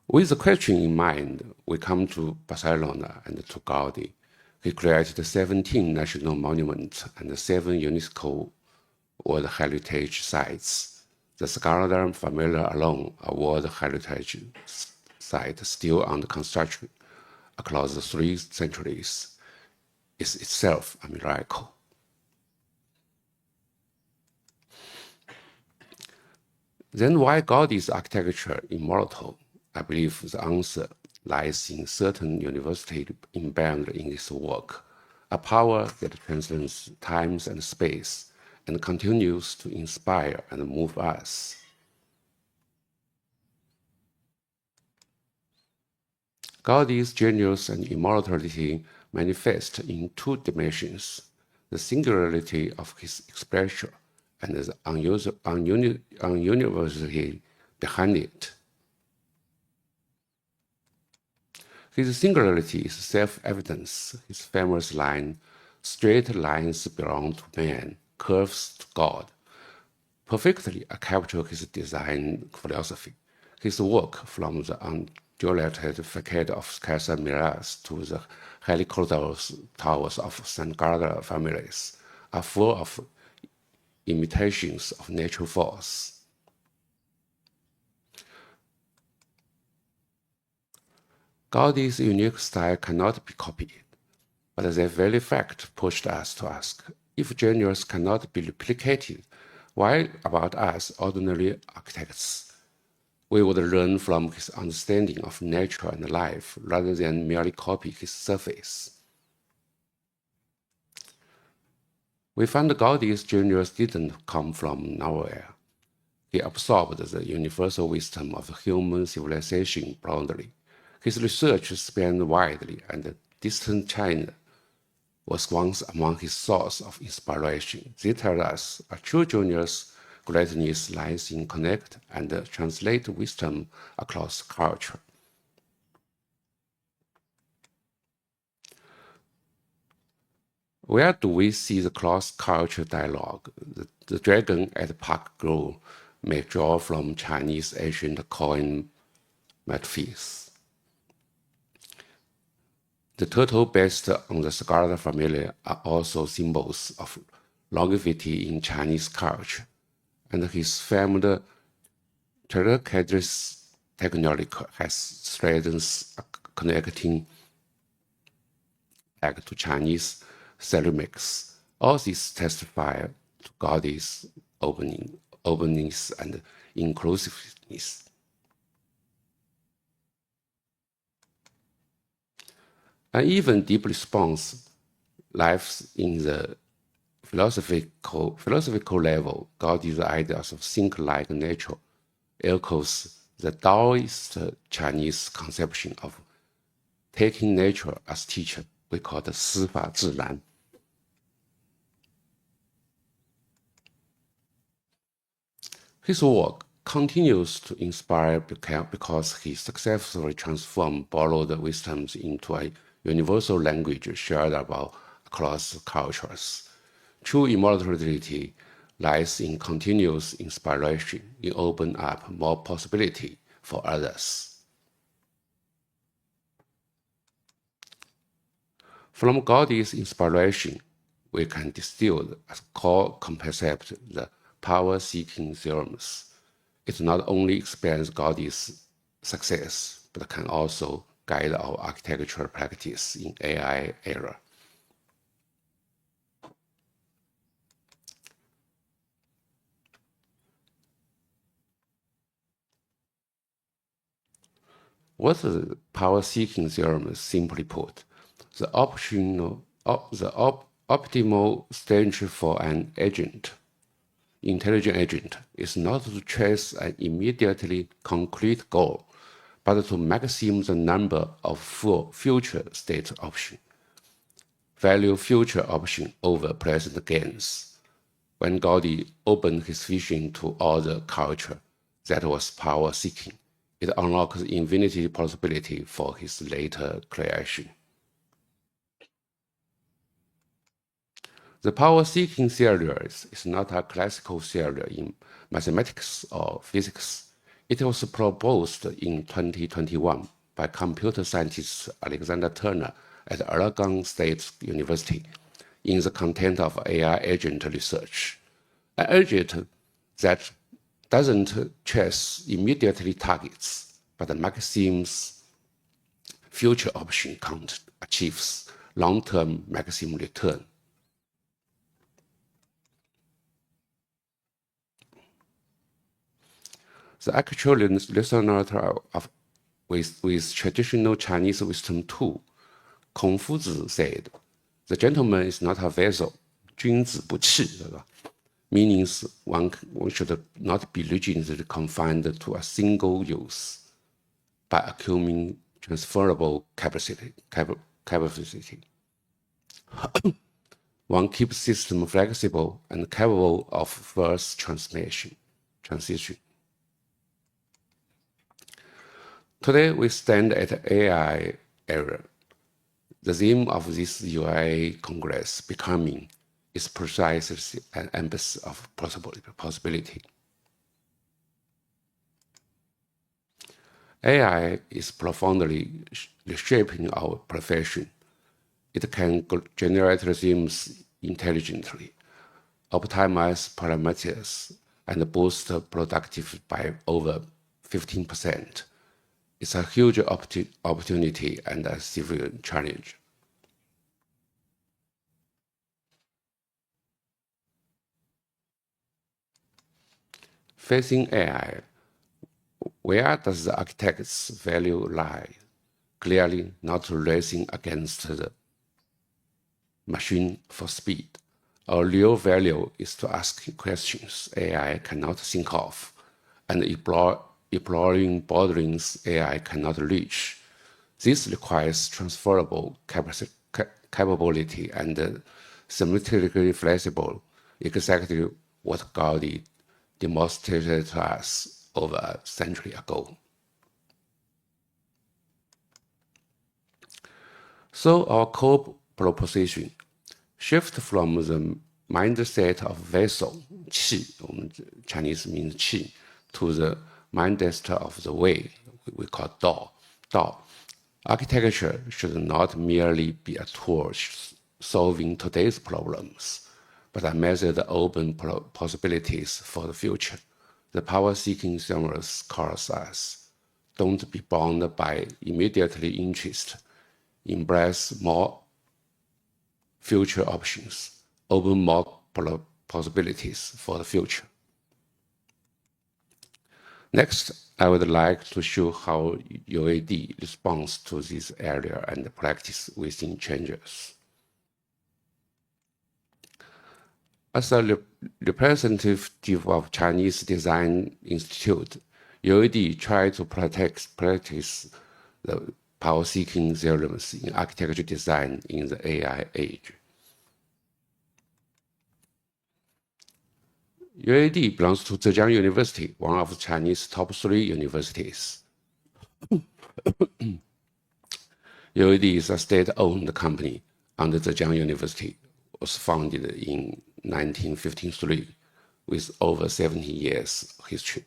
With the question in mind, we come to Barcelona and to Gaudi. He created 17 national monuments and 7 UNESCO World Heritage Sites. The Sagrada Familia alone, a World Heritage Site still under construction across the 3 centuries, is itself a miracle. Then why Gaudi's architecture immortal? I believe the answer lies in certain universally embedded in his work, a power that transcends time and space and continues to inspire and move us. Gaudi's genius and immortality manifest in 2 dimensions, the singularity of his expression and the universality behind it. His singularity is self-evidence. His famous line, "Straight lines belong to man, curves to God," perfectly captures his design philosophy. His work, from the undulated facade of Castle Miàs to the helicoidal towers of Sagrada Familias, are full of imitations of natural force. Gaudi's unique style cannot be copied, but the very fact pushed us to ask, if genius cannot be replicated, why about us ordinary architects? We would learn from his understanding of nature and life rather than merely copy his surface. We found Gaudi's genius didn't come from nowhere. He absorbed the universal wisdom of human civilization broadly. His research spanned widely, and distant China was once among his sources of inspiration. They tell us a true genius' greatness lies in connect and translate wisdom across culture. Where do we see the cross-culture dialogue? The dragon at Park Grove may draw from Chinese ancient coin motifs. The turtle based on the Scarlet family are also symbols of longevity in Chinese culture, and his famed Tetrachedris technology has strengths connecting back to Chinese ceramics. All these testify to Gaudi's openness and inclusiveness. An even deep response lies in the philosophical level. Gaudi's ideas of think like nature echoes the Taoist Chinese conception of taking nature as teacher. We call it 师法自然. His work continues to inspire because he successfully transformed borrowed wisdoms into a universal language shared across cultures. True immortality lies in continuous inspiration, in opening up more possibility for others. From Gaudi's inspiration, we can distill as core concept the power-seeking theorems. It not only explains Gaudi's success, but can also guide our architectural practice in AI era. What is the power-seeking theorem? Simply put, the optimal stage for an agent, intelligent agent, is not to chase an immediately concrete goal, but to maximize the number of future state options. Value future option over present gains. When Gaudi opened his vision to all the culture that was power-seeking, it unlocks infinity possibility for his later creation. The power-seeking theory is not a classical theory in mathematics or physics. It was proposed in 2021 by computer scientist Alexander Turner at Oregon State University in the content of AI agent research. An agent that doesn't chase immediately targets, but maximum future option count achieves long-term maximum return. The actual resonator with traditional Chinese wisdom too, Confucius said, "The gentleman is not a vessel, 君子不器," meaning one should not be rigidly confined to a single use, by accumulating transferable capacity. One keeps system flexible and capable of first transition. Today we stand at the AI era. The theme of this UIA Congress becoming is precisely an embassy of possibility. AI is profoundly reshaping our profession. It can generate themes intelligently, optimize parameters, and boost productivity by over 15%. It's a huge opportunity and a severe challenge. Facing AI, where does the architect's value lie? Clearly not racing against the machine for speed. Our real value is to ask questions AI cannot think of, and exploring boundaries AI cannot reach. This requires transferable capability and symmetrically flexible, exactly what Gaudi demonstrated to us over a century ago. So our core proposition, shift from the mindset of vessel, qi, Chinese means qi, to the mindset of the way, we call dao. Architecture should not merely be a tool solving today's problems, but a method open possibilities for the future. The power-seeking theorists calls us, don't be bound by immediately interest, embrace more future options, open more possibilities for the future. Next, I would like to show how UAD responds to this area and practice within changes. As a representative of Chinese Design Institute, UAD tried to practice the power-seeking theorems in architecture design in the AI age. UAD belongs to Zhejiang University, one of Chinese top 3 universities. UAD is a state-owned company under Zhejiang University. It was founded in 1953 with over 70 years history.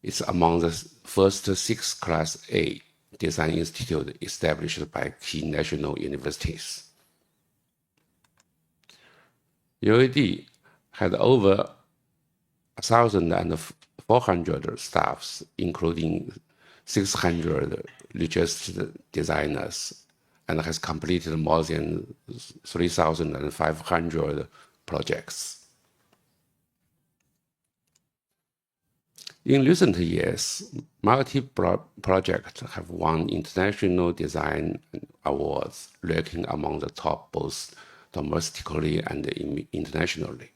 It's among the first 6 Class A design institutes established by key national universities. UAD had over 1,400 staffs, including 600 registered designers, and has completed more than 3,500 projects. In recent years, multi-projects have won international design awards, ranking among the top both domestically and internationally.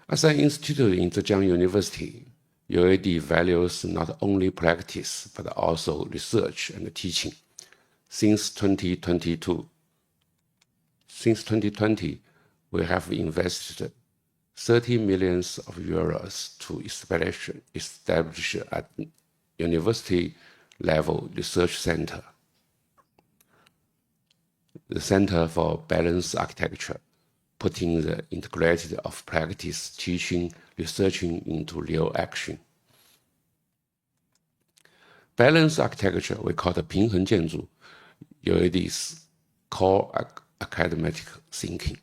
As an institute in Zhejiang University, UAD values not only practice, but also research and teaching. Since 2020, we have invested 30 million euros to establish a university-level research center, the Center for Balanced Architecture, putting the integrated of practice, teaching, researching into real action. Balanced architecture, we call it 平衡建筑, UAD's core academic thinking.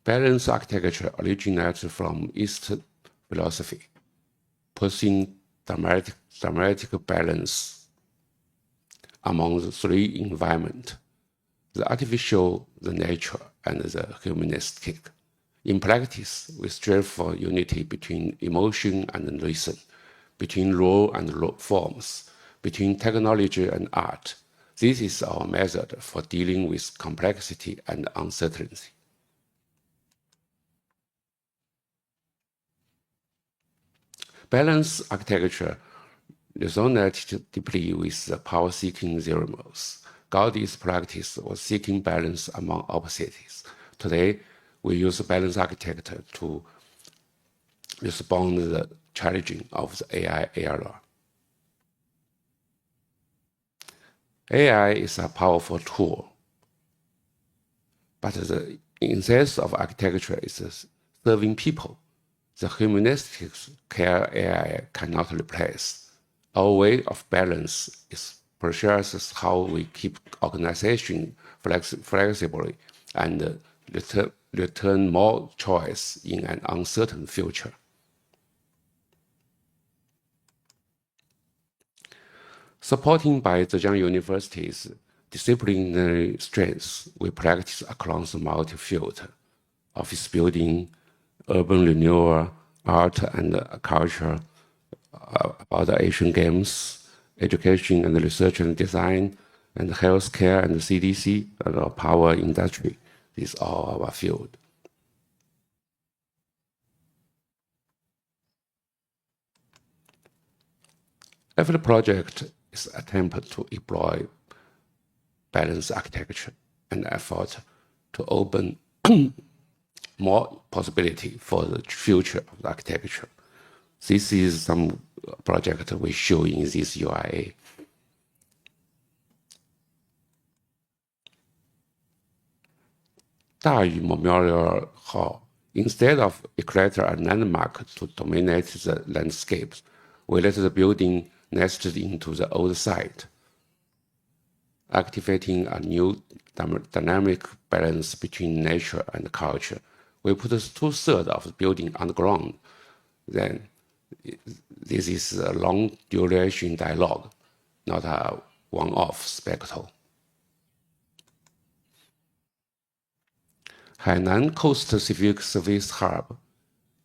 Balanced architecture originated from East philosophy, pursuing dramatic balance among the 3 environments: the artificial, the nature, and the humanistic. In practice, we strive for unity between emotion and reason, between law and forms, between technology and art. This is our method for dealing with complexity and uncertainty. Balanced architecture resonated deeply with the power-seeking theorems. Gaudi's practice was seeking balance among opposites. Today, we use balanced architecture to respond to the challenging of the AI era. AI is a powerful tool, but the essence of architecture is serving people. The humanistic care AI cannot replace. Our way of balance is precious how we keep organization flexibly and return more choice in an uncertain future. Supporting by Zhejiang University's disciplinary strengths, we practice across the multi-field: office building, urban renewal, art and culture, about the Asian Games, education and research and design, and healthcare and CDC, and our power industry. These are our field. Every project is an attempt to employ balanced architecture and effort to open more possibility for the future of the architecture. This is some project we show in this UIA. Dayu Memorial Hall. Instead of erecting a landmark to dominate the landscapes, we let the building nest into the old site, activating a new dynamic balance between nature and culture. We put 2/3 of the building underground. Then this is a long-duration dialogue, not a one-off spectacle. Hainan Coast Civic Service Hub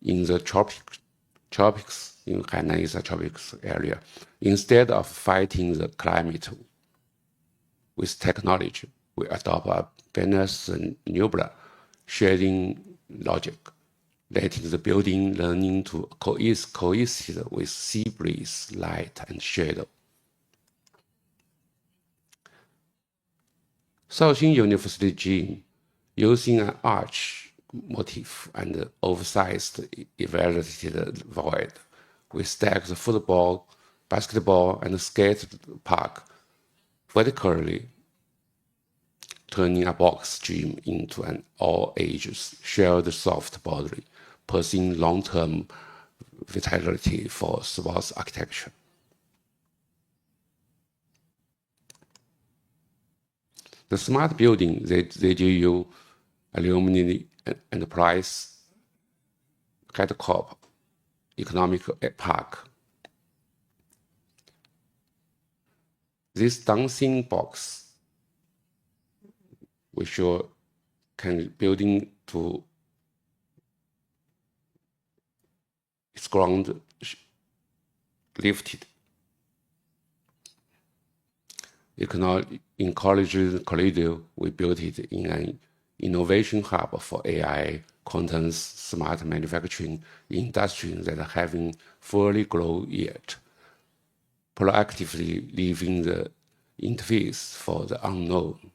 in the tropics in Hainan is a tropics area. Instead of fighting the climate with technology, we adopt a Venus and Nebula sharing logic, letting the building learning to coexist with sea breeze, light, and shadow. Shaoxing University Gym, using an arch motif and oversized elevated void, we stack the football, basketball, and skate park vertically, turning a box gym into an all-ages shared soft boundary, pursuing long-term vitality for sports architecture. The smart building, the ZGU Alumni Enterprise Headcorp Economic Park. This dancing box, we sure can building to its ground lifted. In Collegio, we built it in an innovation hub for AI, quantum, smart manufacturing industries that haven't fully grown yet, proactively leaving the interface for the unknown.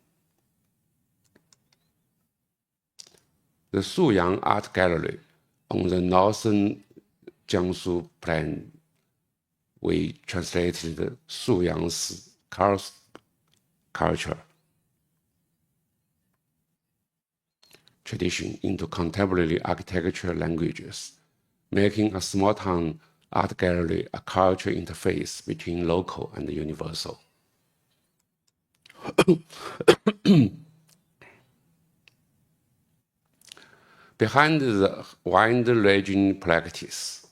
The Suyang Art Gallery on the northern Jiangsu plain, we translated Suyang's culture tradition into contemporary architecture languages, making a small town art gallery a culture interface between local and universal. Behind the wide-ranging practice,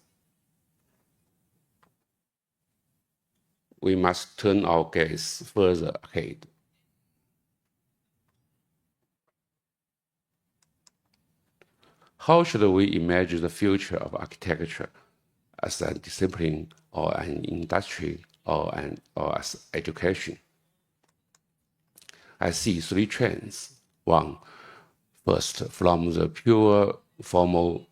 we must turn our gaze further ahead. How should we imagine the future of architecture as a discipline or an industry or as education? I see 3 trends. One, first, from the pure formal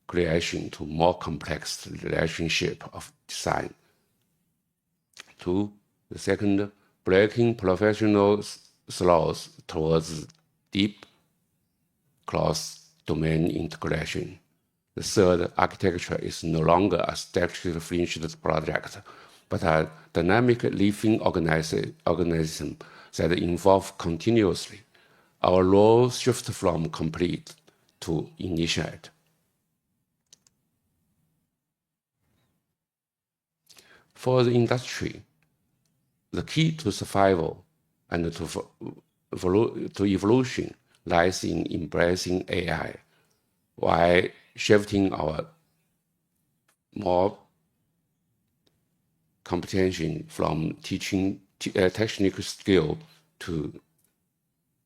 creation to more complex relationship of design. 2, the second, breaking professional silos towards deep cross-domain integration. The third, architecture is no longer a statically finished project, but a dynamic living organism that evolves continuously. Our role shifts from complete to initiate. For the industry, the key to survival and to evolution lies in embracing AI, while shifting our more comprehension from teaching technical skill to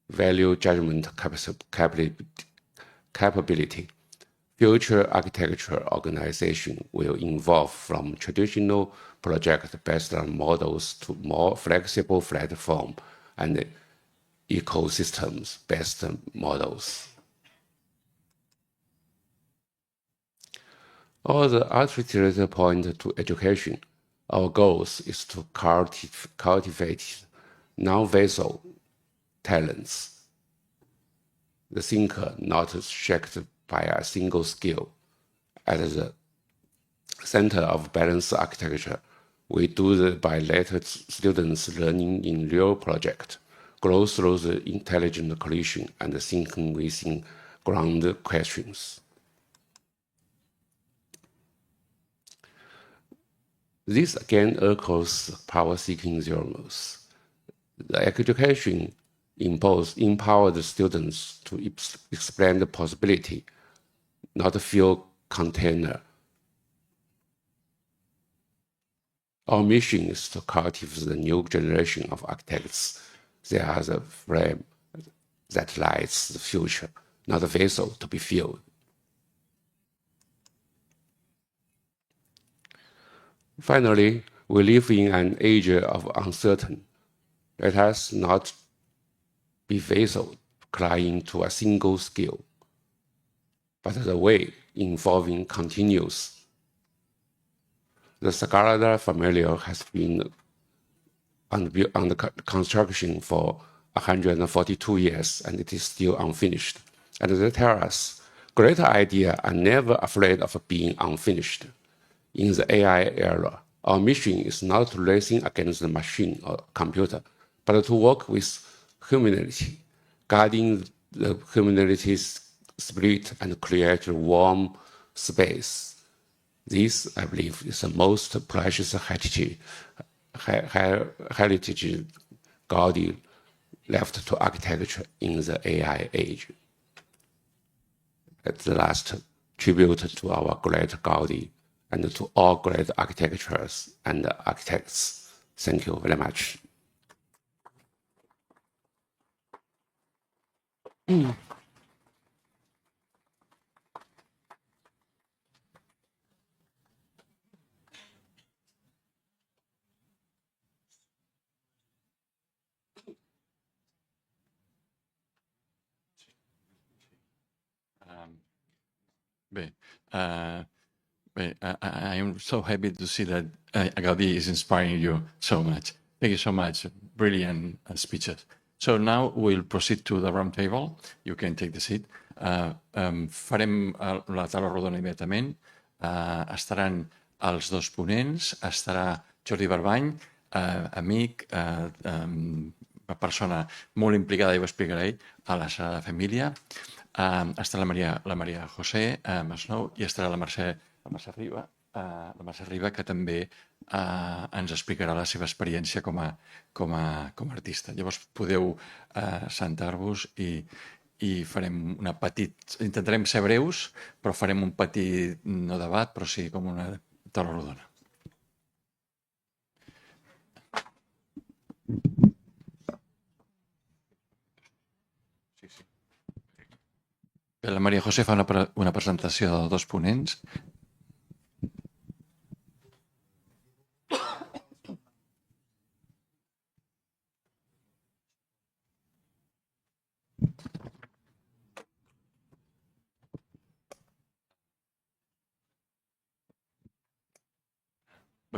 value judgment capability. Future architecture organization will evolve from traditional project-based models to more flexible platform and ecosystems-based models. All the architecture point to education. Our goal is to cultivate non-vessel talents. The thinker not shaped by a single skill. At the center of balanced architecture, we do that by letting students learning in real project. grow through the intelligent collision and thinking within ground questions. This again echoes power-seeking zeros. The education empower the students to explain the possibility, not feel container. Our mission is to cultivate the new generation of architects. They are the flame that lights the future, not a vessel to be filled. Finally, we live in an age of uncertainty. Let us not be vessel clinging to a single skill, but the way involving continues. The Sagrada Familia has been under construction for 142 years, and it is still unfinished. And they tell us, great ideas are never afraid of being unfinished. In the AI era, our mission is not to racing against the machine or computer, but to work with humanity, guarding the humanity's spirit and create a warm space. This, I believe, is the most precious heritage Gaudi left to architecture in the AI age. It's the last tribute to our great Gaudi and to all great architectures and architects. Thank you very much. I am so happy to see that Gaudi is inspiring you so much. Thank you so much. Brilliant speeches. So now we'll proceed to the round table. You can take the seat. Farem la taula rodona immediatament. Estaran els dos ponents, estarà Jordi Barbany, amic, una persona molt implicada, ja ho explicarà ell, a la Sagrada Família. Estarà la María José Masnou i estarà la Mercè Riba, que també ens explicarà la seva experiència com a artista. Llavors podeu sentar-vos i farem una petita... Intentarem ser breus, però farem un petit, no debat, però sí com una taula rodona. La María José fa una presentació de dos ponents.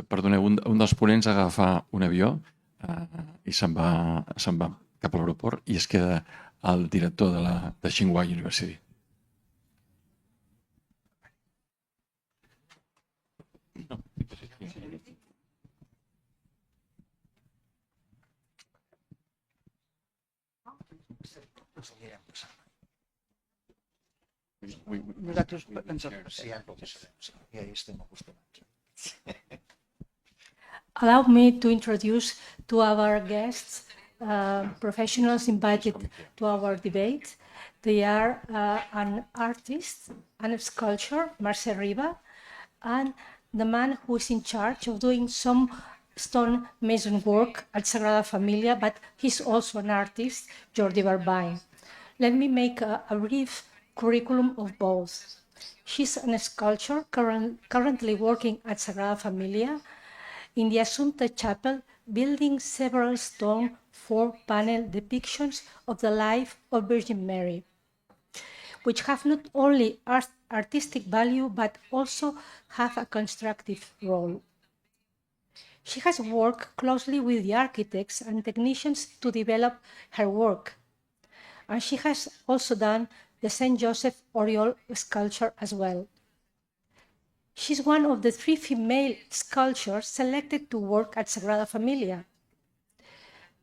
Perdoneu, un dels ponents agafa un avió i se'n va cap a l'aeroport i es queda el director de Tsinghua University. Nosaltres ens apreciam perquè ja hi estem acostumats. Allow me to introduce to our guests professionals invited to our debate. They are an artist and a sculptor, María Riba, and the man who is in charge of doing some stone mason work at Sagrada Familia, but he's also an artist, Jordi Barbany. Let me make a brief curriculum of both. She's a sculptor currently working at Sagrada Familia in the Assumpta Chapel, building several stone 4-panel depictions of the life of Virgin Mary, which have not only artistic value, but also have a constructive role. She has worked closely with the architects and technicians to develop her work, and she has also done the St. Joseph Oriole sculpture as well. She's one of the 3 female sculptors selected to work at Sagrada Familia.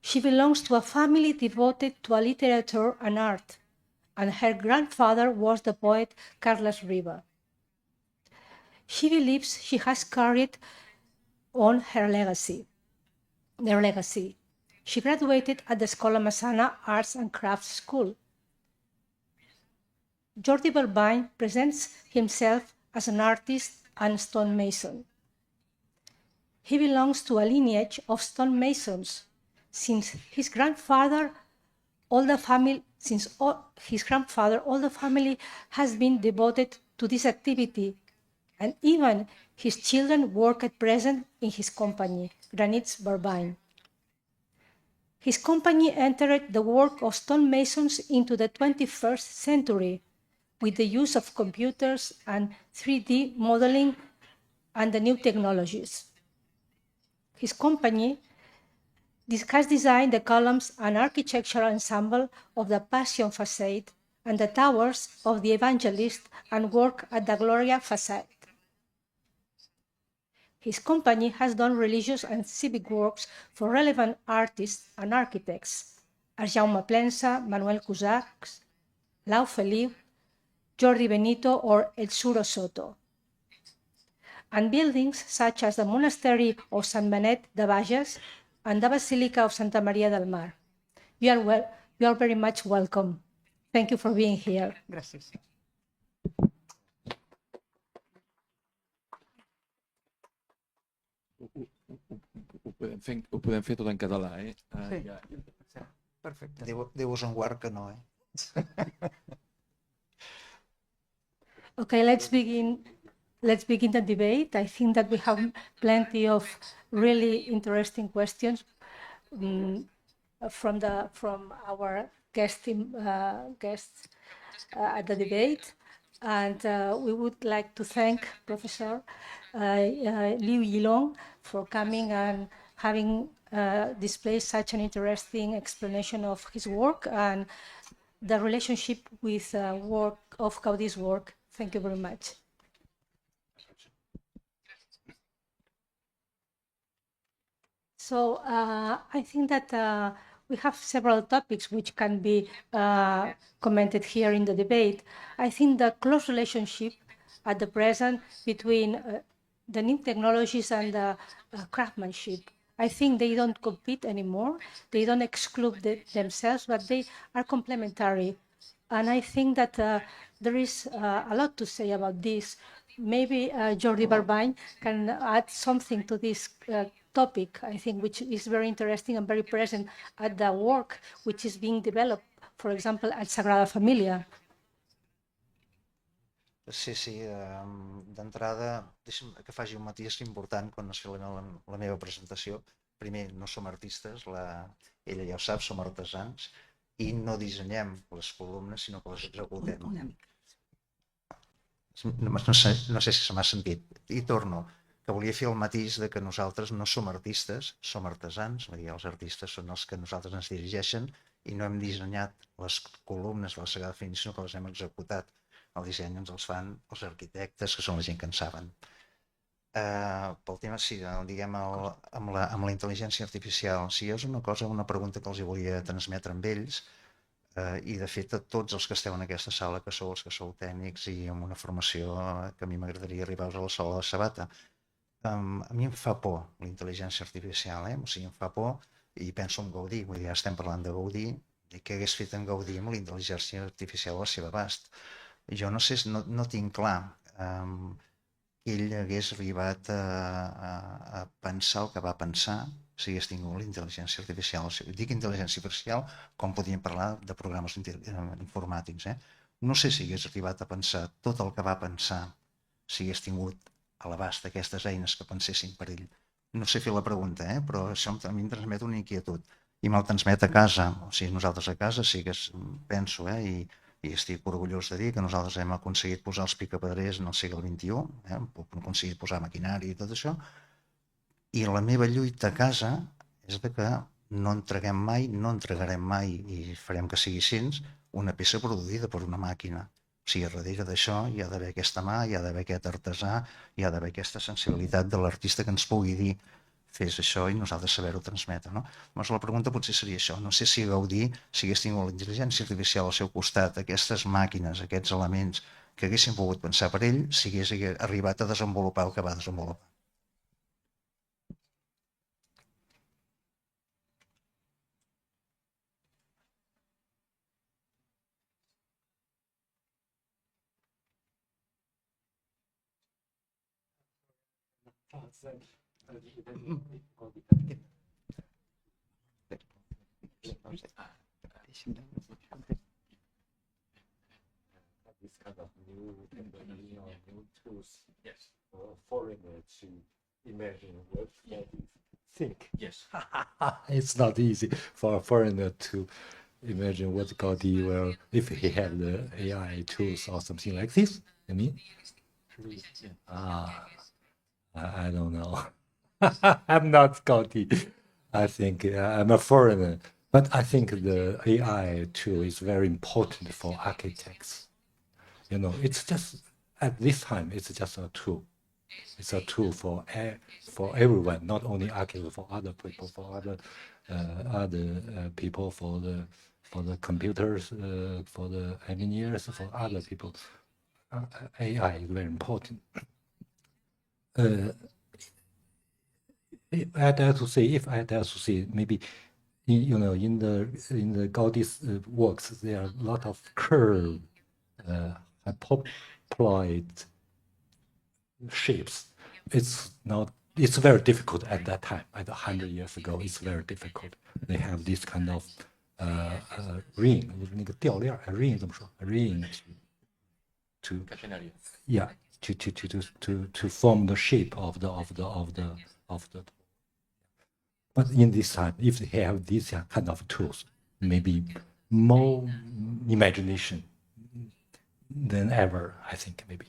She belongs to a family devoted to literature and art, and her grandfather was the poet Carles Riba. She believes she has carried on their legacy. She graduated at the Escola Massana Arts and Crafts School. Jordi Balbany presents himself as an artist and stonemason. He belongs to a lineage of stonemasons, since his grandfather, all the family has been devoted to this activity, and even his children work at present in his company, Granits Balbany. His company entered the work of stonemasons into the 21st century with the use of computers and 3D modeling and the new technologies. His company has designed the columns and architectural ensemble of the Passion facade and the towers of the Evangelist and work at the Gloria facade. His company has done religious and civic works for relevant artists and architects, as Jaume Plensa, Manuel Cusax, Lau Feliu, Jordi Benito, or El Suro Soto. And buildings such as the Monastery of Sant Benet de Bages and the Basilica of Santa Maria del Mar. You are very much welcome. Thank you for being here. Gràcies. Ho podem fer tot en català, eh? Sí. Perfecte. Déu-vos en guard que no, Okay, let's begin the debate. I think that we have plenty of really interesting questions from our guests at the debate. And we would like to thank Professor Liu Yulong for coming and having displayed such an interesting explanation of his work and the relationship with work of Gaudí's work. Thank you very much. So I think that we have several topics which can be commented here in the debate. I think the close relationship at the present between the new technologies and the craftsmanship. I think they don't compete anymore. They don't exclude themselves, but they are complementary. And I think that there is a lot to say about this. Maybe Jordi Balbany can add something to this topic, I think, which is very interesting and very present at the work which is being developed, for example, at Sagrada Família. Sí, d'entrada, deixa'm que faci un matís important quan es fa la meva presentació. Primer, no som artistes, ella ja ho sap, som artesans, i no dissenyem les columnes, sinó que les executem. No sé si se m'ha sentit. I torno, que volia fer el matís de que nosaltres no som artistes, som artesans, vull dir, els artistes són els que nosaltres ens dirigeixen i no hem dissenyat les columnes de la Sagrada Família, sinó que les hem executat. El disseny ens els fan els arquitectes, que són la gent que en saben. Pel tema, sí, diguem, amb la intel·ligència artificial, sí, és una pregunta que els volia transmetre amb ells, i de fet a tots els que esteu en aquesta sala, que sou els que sou tècnics i amb una formació que a mi m'agradaria arribar a la sala de sabata. A mi em fa por la intel·ligència artificial, o sigui, em fa por i penso en Gaudí, vull dir, ja estem parlant de Gaudí, i què hagués fet en Gaudí amb la intel·ligència artificial al seu abast. Jo no sé, no tinc clar que ell hagués arribat a pensar el que va pensar si hagués tingut la intel·ligència artificial. Dic intel·ligència artificial com podríem parlar de programes informàtics. No sé si hagués arribat a pensar tot el que va pensar si hagués tingut a l'abast aquestes eines que pensessin per ell. No sé fer la pregunta, però això a mi em transmet una inquietud. I me'l transmet a casa. O sigui, nosaltres a casa sí que penso, i estic orgullós de dir que nosaltres hem aconseguit posar els picapedrers en el segle XXI, hem aconseguit posar maquinari i tot això, i la meva lluita a casa és que no entreguem mai, no entregarem mai, i farem que sigui així, una peça produïda per una màquina. O sigui, darrere d'això hi ha d'haver aquesta mà, hi ha d'haver aquest artesà, hi ha d'haver aquesta sensibilitat de l'artista que ens pugui dir fes això i nosaltres saber-ho transmetre. Llavors la pregunta potser seria això. No sé si Gaudí, si hagués tingut la intel·ligència artificial al seu costat, aquestes màquines, aquests elements que haguessin pogut pensar per ell, si hagués arribat a desenvolupar el que va desenvolupar. This kind of new technology or new tools for foreigners to imagine what they think. Yes. It's not easy for a foreigner to imagine what Gaudi will, if he had the AI tools or something like this. I mean, I don't know. I'm not Gaudi. I think I'm a foreigner, but I think the AI tool is very important for architects. It's just at this time, it's just a tool. It's a tool for everyone, not only architects, for other people, for other people, for the computers, for the engineers, for other people. AI is very important. If I dare to say, maybe in the Gaudi's works, there are a lot of curved, hyperploid shapes. It's very difficult at that time. At 100 years ago, it's very difficult. They have this kind of ring, 那个吊链 ring 怎么说 ring to form the shape of the. But in this time, if they have these kind of tools, maybe more imagination than ever, I think, maybe.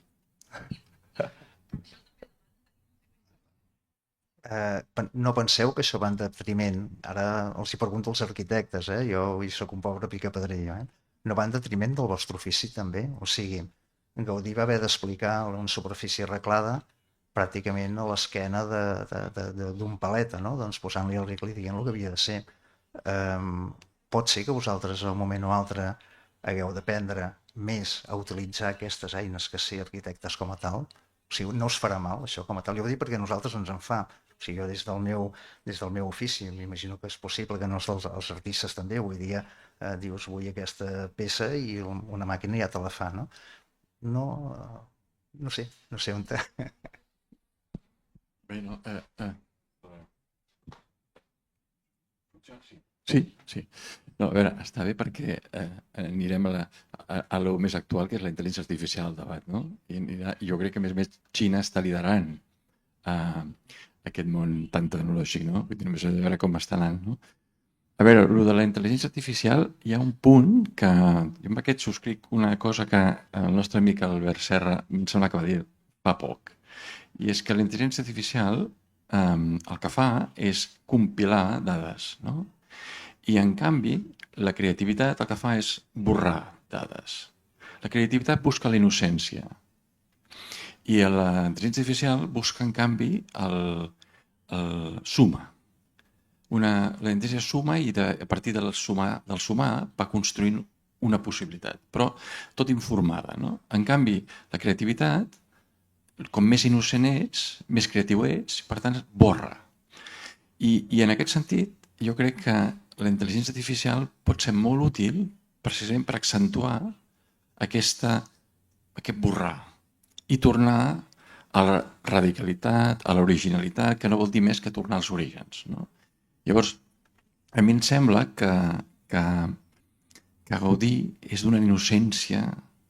No penseu que això va en detriment, ara els hi pregunto als arquitectes, jo soc un pobre picapedrer, no va en detriment del vostre ofici també? O sigui, Gaudí va haver d'explicar una superfície arreglada pràcticament a l'esquena d'un paleta, doncs posant-li el ric-li dient el que havia de ser. Pot ser que vosaltres a un moment o altre hagueu d'aprendre més a utilitzar aquestes eines que ser arquitectes com a tal? O sigui, no us farà mal això com a tal? Jo ho dic perquè a nosaltres ens en fa. O sigui, jo des del meu ofici, m'imagino que és possible que els artistes també, avui dia dius vull aquesta peça i una màquina ja te la fa, no? No sé on... Bé, no... Sí. No, a veure, està bé perquè anirem a lo més actual, que és la intel·ligència artificial al debat, no? I jo crec que, a més, Xina està liderant aquest món tan tecnològic, no? Vull dir, només hem de veure com està anant, no? A veure, el de la intel·ligència artificial, hi ha un punt que... Jo amb aquest subscric una cosa que el nostre amic Albert Serra em sembla que va dir fa poc, i és que la intel·ligència artificial el que fa és compilar dades, no? I, en canvi, la creativitat el que fa és borrar dades. La creativitat busca la innocència. I la intel·ligència artificial busca, en canvi, el suma. La intel·ligència suma i a partir del sumar va construint una possibilitat, però tot informada, no? En canvi, la creativitat, com més innocent ets, més creatiu ets, per tant, borra. I en aquest sentit, jo crec que la intel·ligència artificial pot ser molt útil precisament per accentuar aquest borrar i tornar a la radicalitat, a l'originalitat, que no vol dir més que tornar als orígens, no? Llavors, a mi em sembla que Gaudí és d'una innocència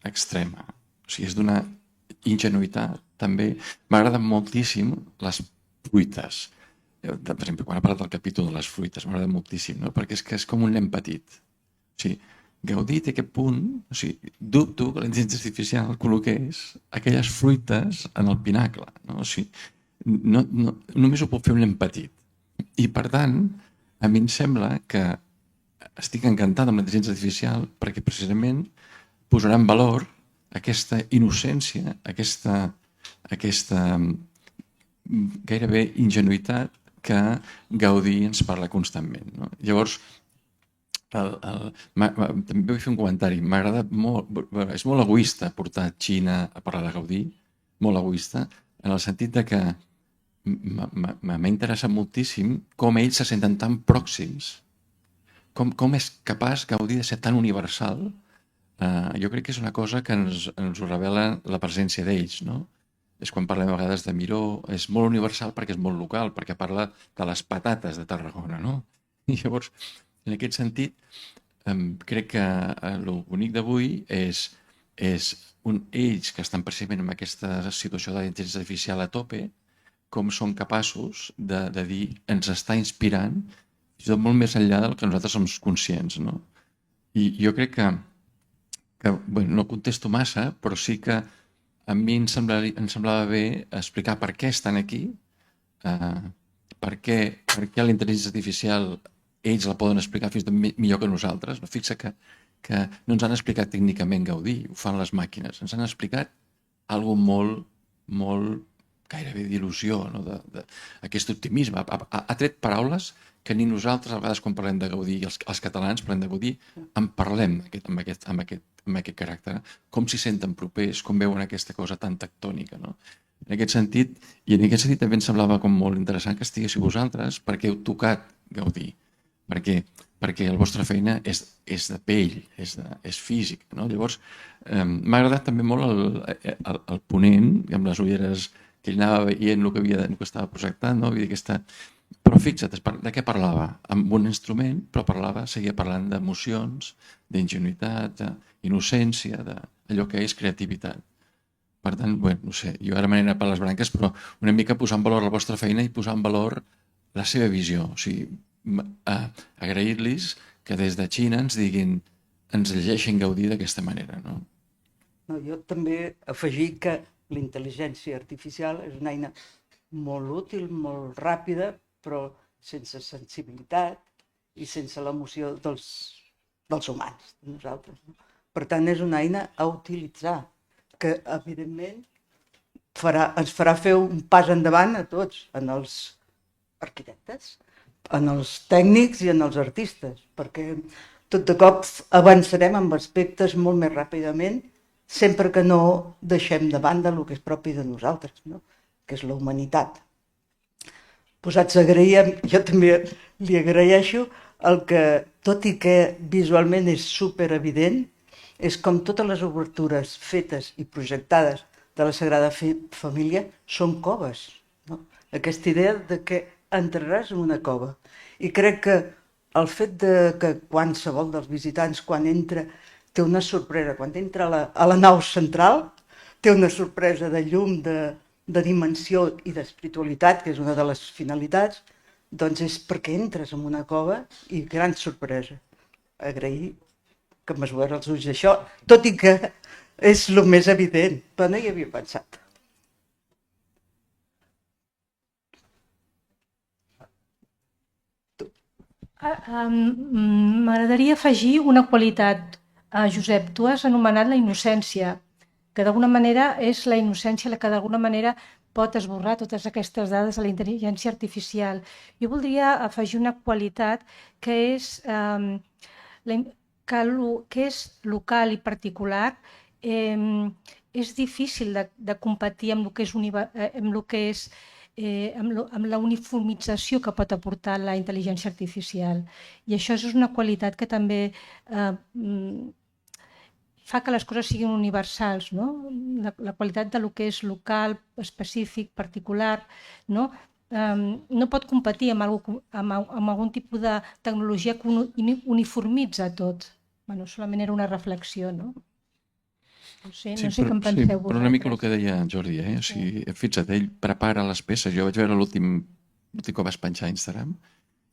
extrema, o sigui, és d'una ingenuïtat també. M'agraden moltíssim les fruites. Per exemple, quan ha parlat del capítol de les fruites, m'agrada moltíssim, no? Perquè és que és com un nen petit. O sigui, Gaudí té aquest punt, o sigui, dubto que la intel·ligència artificial col·loqués aquelles fruites en el pinacle, no? O sigui, només ho pot fer un nen petit. I, per tant, a mi em sembla que estic encantat amb la intel·ligència artificial perquè precisament posarà en valor aquesta innocència, aquesta gairebé ingenuïtat que Gaudí ens parla constantment. Llavors, també vull fer un comentari. M'agrada molt, és molt egoista portar Xina a parlar de Gaudí, molt egoista, en el sentit de que m'ha interessat moltíssim com ells se senten tan pròxims, com és capaç Gaudí de ser tan universal. Jo crec que és una cosa que ens ho revela la presència d'ells, no? És quan parlem a vegades de Miró, és molt universal perquè és molt local, perquè parla de les patates de Tarragona, no? I llavors, en aquest sentit, crec que el bonic d'avui és ells que estan precisament en aquesta situació de la intel·ligència artificial a tope, com són capaços de dir ens està inspirant fins i tot molt més enllà del que nosaltres som conscients, no? I jo crec que no contesto massa, però sí que a mi em semblava bé explicar per què estan aquí, per què la intel·ligència artificial ells la poden explicar fins i tot millor que nosaltres. Fixa que no ens han explicat tècnicament Gaudí, ho fan les màquines, ens han explicat alguna cosa molt gairebé d'il·lusió, d'aquest optimisme. Ha tret paraules que ni nosaltres, a vegades, quan parlem de Gaudí, i els catalans parlem de Gaudí, en parlem amb aquest caràcter, com s'hi senten propers, com veuen aquesta cosa tan tectònica. En aquest sentit, també em semblava com molt interessant que estiguéssiu vosaltres, perquè heu tocat Gaudí, perquè la vostra feina és de pell, és físic. Llavors, m'ha agradat també molt el ponent, amb les ulleres que ell anava veient el que estava projectant, però fixa't, de què parlava? Amb un instrument, però seguia parlant d'emocions, d'ingenuïtat, d'innocència, d'allò que és creativitat. Per tant, no sé, jo ara m'he anat per les branques, però una mica posar en valor la vostra feina i posar en valor la seva visió. O sigui, agrair-los que des de Xina ens diguin, ens llegeixin Gaudí d'aquesta manera. Jo també afegir que la intel·ligència artificial és una eina molt útil, molt ràpida, però sense sensibilitat i sense l'emoció dels humans, de nosaltres. Per tant, és una eina a utilitzar, que evidentment ens farà fer un pas endavant a tots, en els arquitectes, en els tècnics i en els artistes, perquè tot de cop avançarem amb aspectes molt més ràpidament, sempre que no deixem de banda el que és propi de nosaltres, que és la humanitat. Posats a agrair, jo també li agraeixo el que, tot i que visualment és superevident, és com totes les obertures fetes i projectades de la Sagrada Família són coves. Aquesta idea de que entraràs en una cova. I crec que el fet que qualsevol dels visitants, quan entra, té una sorpresa. Quan entra a la nau central, té una sorpresa de llum, de dimensió i d'espiritualitat, que és una de les finalitats, doncs és perquè entres en una cova i gran sorpresa. Agrair que m'has obert els ulls d'això, tot i que és el més evident, però no hi havia pensat. M'agradaria afegir una qualitat. Josep, tu has anomenat la innocència, que d'alguna manera és la innocència la que d'alguna manera pot esborrar totes aquestes dades de la intel·ligència artificial. Jo voldria afegir una qualitat que és local i particular. És difícil de competir amb la uniformització que pot aportar la intel·ligència artificial. I això és una qualitat que també fa que les coses siguin universals, la qualitat del que és local, específic, particular, no pot competir amb algun tipus de tecnologia que uniformitza tot. Solament era una reflexió, no? No sé què en penseu vosaltres. Però una mica el que deia Jordi, fixa't, ell prepara les peces, jo vaig veure l'últim que vas penjar a Instagram,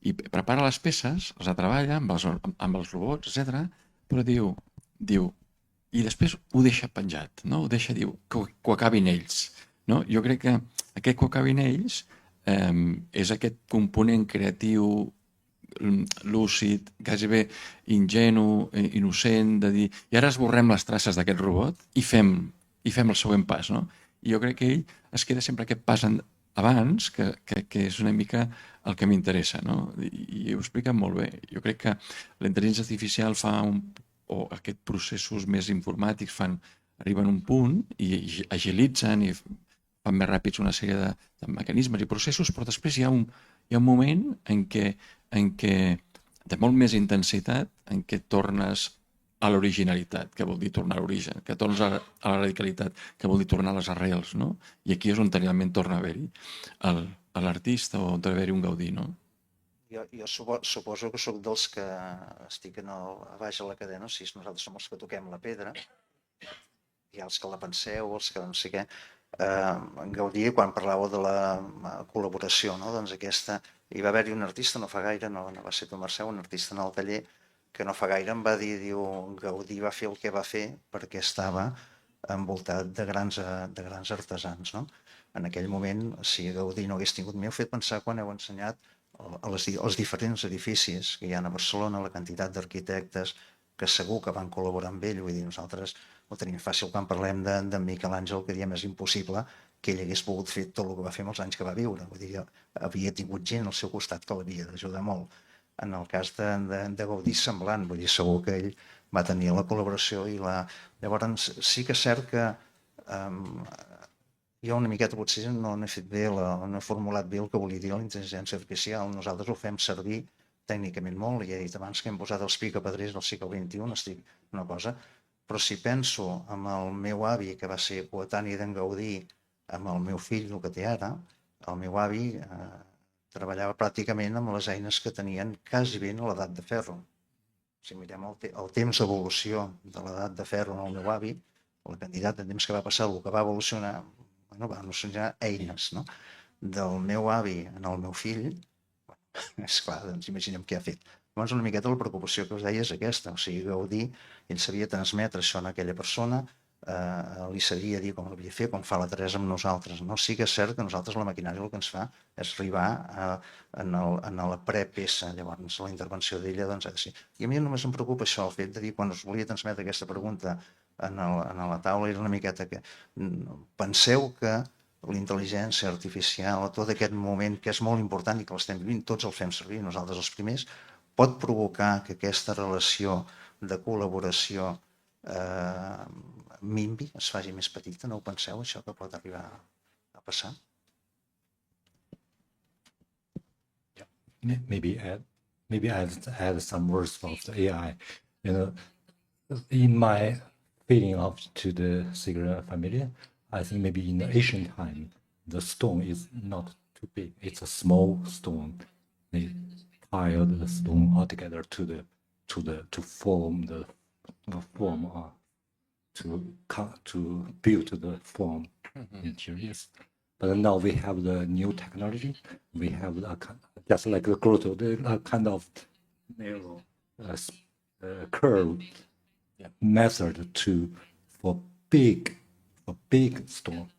i prepara les peces, les treballa amb els robots, etc. Però diu, i després ho deixa penjat, ho deixa, diu, que ho acabin ells. Jo crec que aquest que ho acabin ells és aquest component creatiu, lúcid, quasi bé ingenu, innocent, de dir, i ara esborrem les traces d'aquest robot i fem el següent pas. I jo crec que ell es queda sempre aquest pas abans, que és una mica el que m'interessa, no? I ho explica molt bé. Jo crec que la intel·ligència artificial o aquests processos més informàtics arriben a un punt i agilitzen i fan més ràpids una sèrie de mecanismes i processos, però després hi ha un moment en què de molt més intensitat, en què tornes a l'originalitat, que vol dir tornar a l'origen, que tornes a la radicalitat, que vol dir tornar a les arrels, no? I aquí és on realment torna a haver-hi l'artista o on torna a haver-hi un Gaudí, no? Jo suposo que sóc dels que estic a baix a la cadena, si nosaltres som els que toquem la pedra, hi ha els que la penseu, els que no sé què. En Gaudí, quan parlàveu de la col·laboració, no? Doncs aquesta... Hi va haver-hi un artista no fa gaire, no va ser tu, Mercè, un artista en el taller, que no fa gaire em va dir, diu, Gaudí va fer el que va fer perquè estava envoltat de grans artesans, no? En aquell moment, si Gaudí no hagués tingut, m'heu fet pensar quan heu ensenyat els diferents edificis que hi ha a Barcelona, la quantitat d'arquitectes que segur que van col·laborar amb ell, vull dir, nosaltres ho tenim fàcil quan parlem de Miquel Àngel, que diem és impossible que ell hagués pogut fer tot el que va fer en els anys que va viure, vull dir, havia tingut gent al seu costat que l'havia d'ajudar molt. En el cas de Gaudí semblant, vull dir, segur que ell va tenir la col·laboració i la... Llavors, sí que és cert que jo una miqueta potser no he fet bé, no he formulat bé el que volia dir la intel·ligència artificial. Nosaltres ho fem servir tècnicament molt, i he dit abans que hem posat els picapedrers del segle XXI, estic una cosa, però si penso en el meu avi, que va ser coetani d'en Gaudí, amb el meu fill, el que té ara, el meu avi treballava pràcticament amb les eines que tenien quasi ben a l'edat de ferro. Si mirem el temps d'evolució de l'edat de ferro en el meu avi, la quantitat de temps que va passar, el que va evolucionar, va evolucionar eines, no? Del meu avi en el meu fill, esclar, doncs imaginem què ha fet. Llavors una miqueta la preocupació que us deia és aquesta, o sigui, Gaudí, ell sabia transmetre això a aquella persona, li sabia dir com l'havia fet, com fa la Teresa amb nosaltres. No? Sí que és cert que nosaltres la maquinària el que ens fa és arribar a la prepeça, llavors la intervenció d'ella doncs ha de ser. I a mi només em preocupa això, el fet de dir, quan us volia transmetre aquesta pregunta a la taula, era una miqueta que penseu que l'intel·ligència artificial, tot aquest moment que és molt important i que l'estem vivint, tots el fem servir, nosaltres els primers, pot provocar que aquesta relació de col·laboració minvi, es faci més petita, no ho penseu, això que pot arribar a passar? Maybe add some words of the AI. You know, in my feeling to the Sigrid family, I think maybe in the ancient time, the stone is not too big. It's a small stone. They piled the stone all together to form the form to build the form interiors. But now we have the new technology. We have just like the grotto, the kind of narrow curved method for big stone.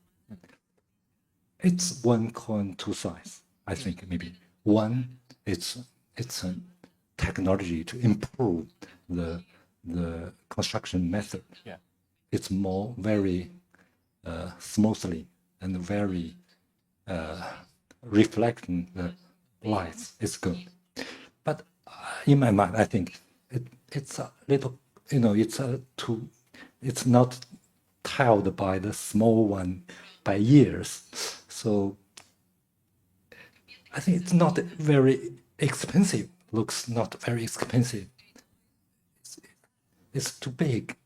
It's 1 coin, 2 sides. I think maybe one. It's a technology to improve the construction method. Yeah. It's more very smoothly and very reflecting the lights. It's good. But in my mind, I think it's a little, it's not tiled by the small one by years. So I think it's not very expensive. Looks not very expensive. It's too big.